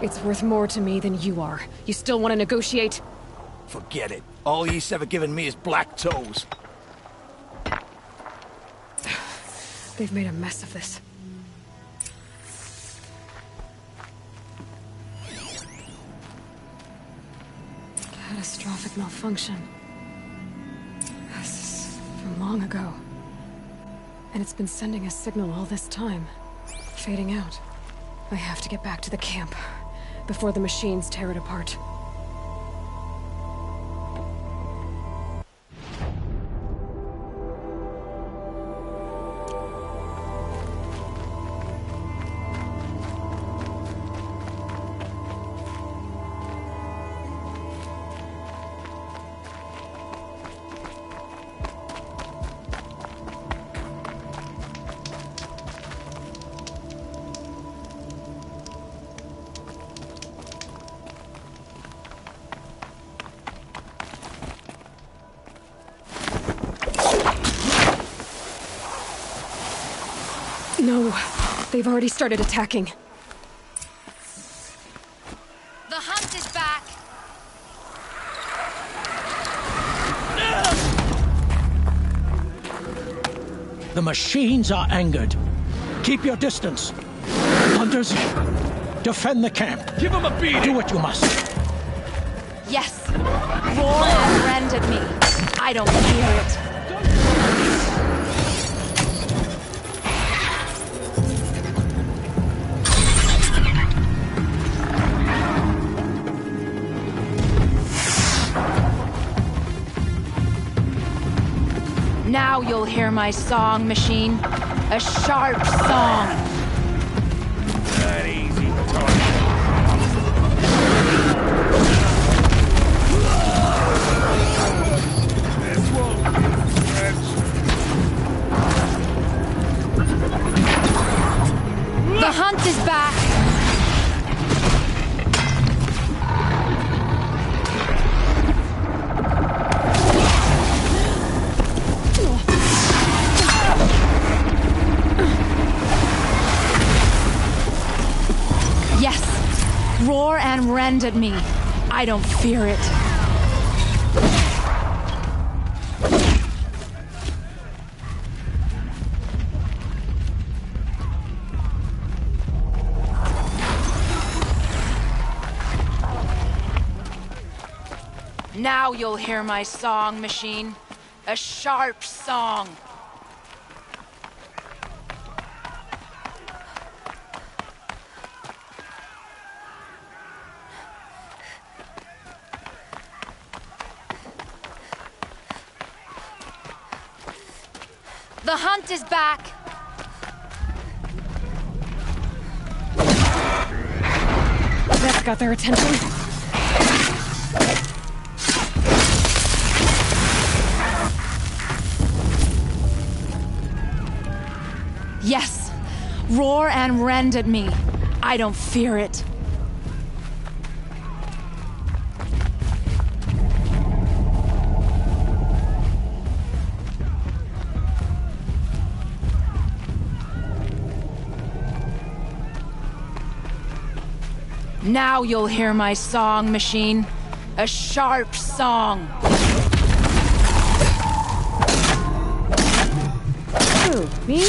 It's worth more to me than you are. You still want to negotiate? Forget it. All Yeast's ever given me is black toes. They've made a mess of this. Catastrophic malfunction. This is from long ago. And it's been sending a signal all this time. Fading out. I have to get back to the camp before the machines tear it apart. No, they've already started attacking. The hunt is back! The machines are angered. Keep your distance. Hunters, defend the camp. Give them a beating! Do what you must. Yes! Roar and rend at me. I don't fear it. Now you'll hear my song, machine. A sharp song. That easy, This won't be The hunt is back. Roar and rend at me. I don't fear it. Now you'll hear my song, machine. A sharp song. The hunt is back! That's got their attention. Yes! Roar and rend at me. I don't fear it. Now you'll hear my song, machine. A sharp song. Who, me?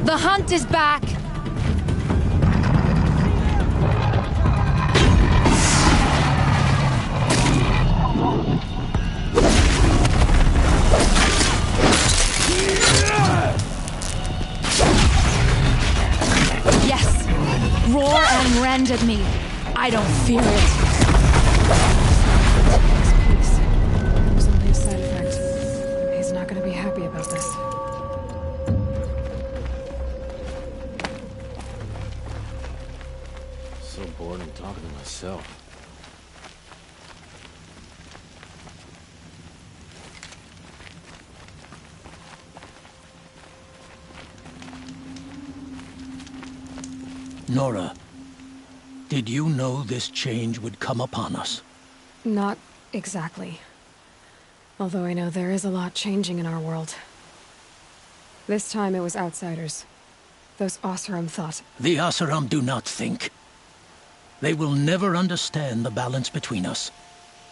The hunt is back! Yes! Roar and rend at me. I don't fear it. Please. There's only a side effect. He's not gonna be happy about this. So bored I'm talking to myself. Nora, did you know this change would come upon us? Not exactly. Although I know there is a lot changing in our world. This time it was outsiders. Those Oseram thought. The Oseram do not think. They will never understand the balance between us,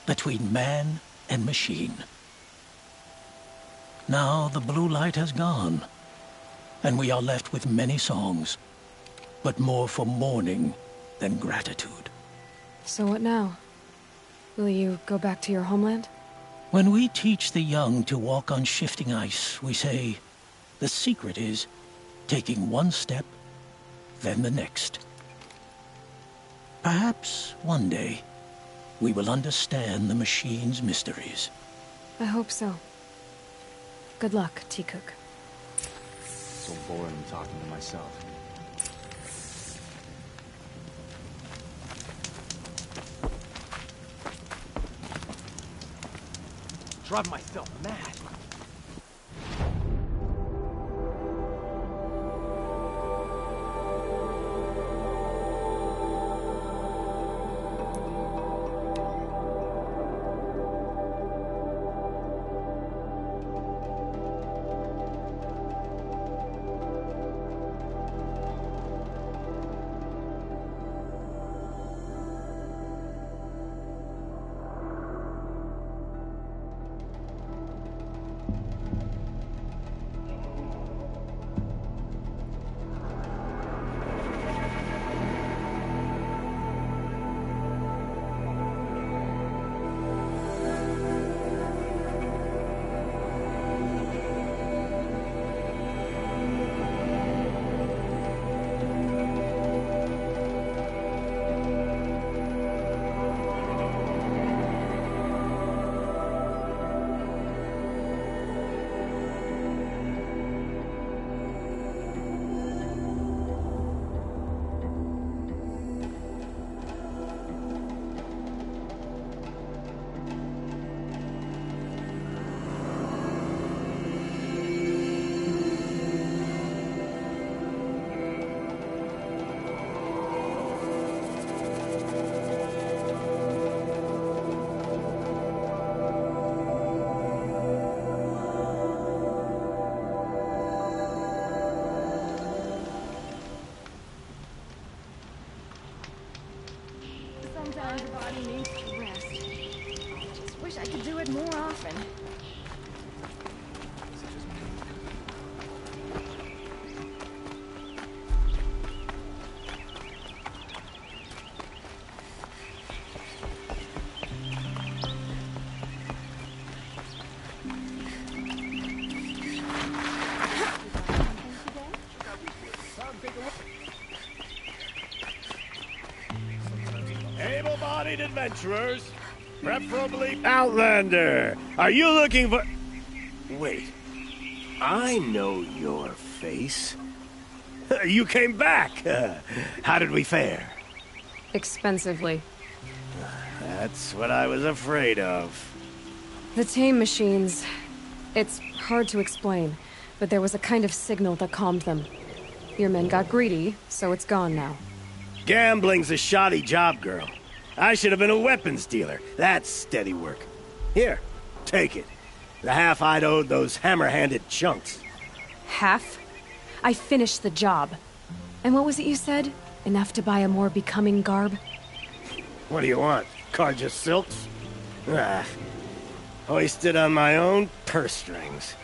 between man and machine. Now the blue light has gone, and we are left with many songs, but more for mourning than gratitude. So what now? Will you go back to your homeland? When we teach the young to walk on shifting ice, we say, the secret is taking one step, then the next. Perhaps one day, we will understand the machine's mysteries. I hope so. Good luck, T-Cook. So bored I'm talking to myself. Drive myself mad. Sometimes the body needs to rest. I just wish I could do it more often. adventurers. Preferably Outlander. Are you looking for... Wait. I know your face. You came back. How did we fare? Expensively. That's what I was afraid of. The tame machines. It's hard to explain, but there was a kind of signal that calmed them. Your men got greedy, so it's gone now. Gambling's a shoddy job, girl. I should have been a weapons dealer. That's steady work. Here, take it. The half I'd owed those hammer-handed chunks. Half? I finished the job. And what was it you said? Enough to buy a more becoming garb? What do you want? Carja silks? Ah, hoisted on my own purse strings.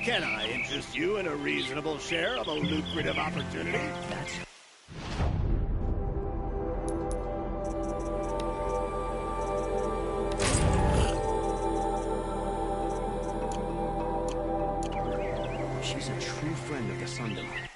Can I interest you in a reasonable share of a lucrative opportunity? That's... She's a true friend of the Sunderland.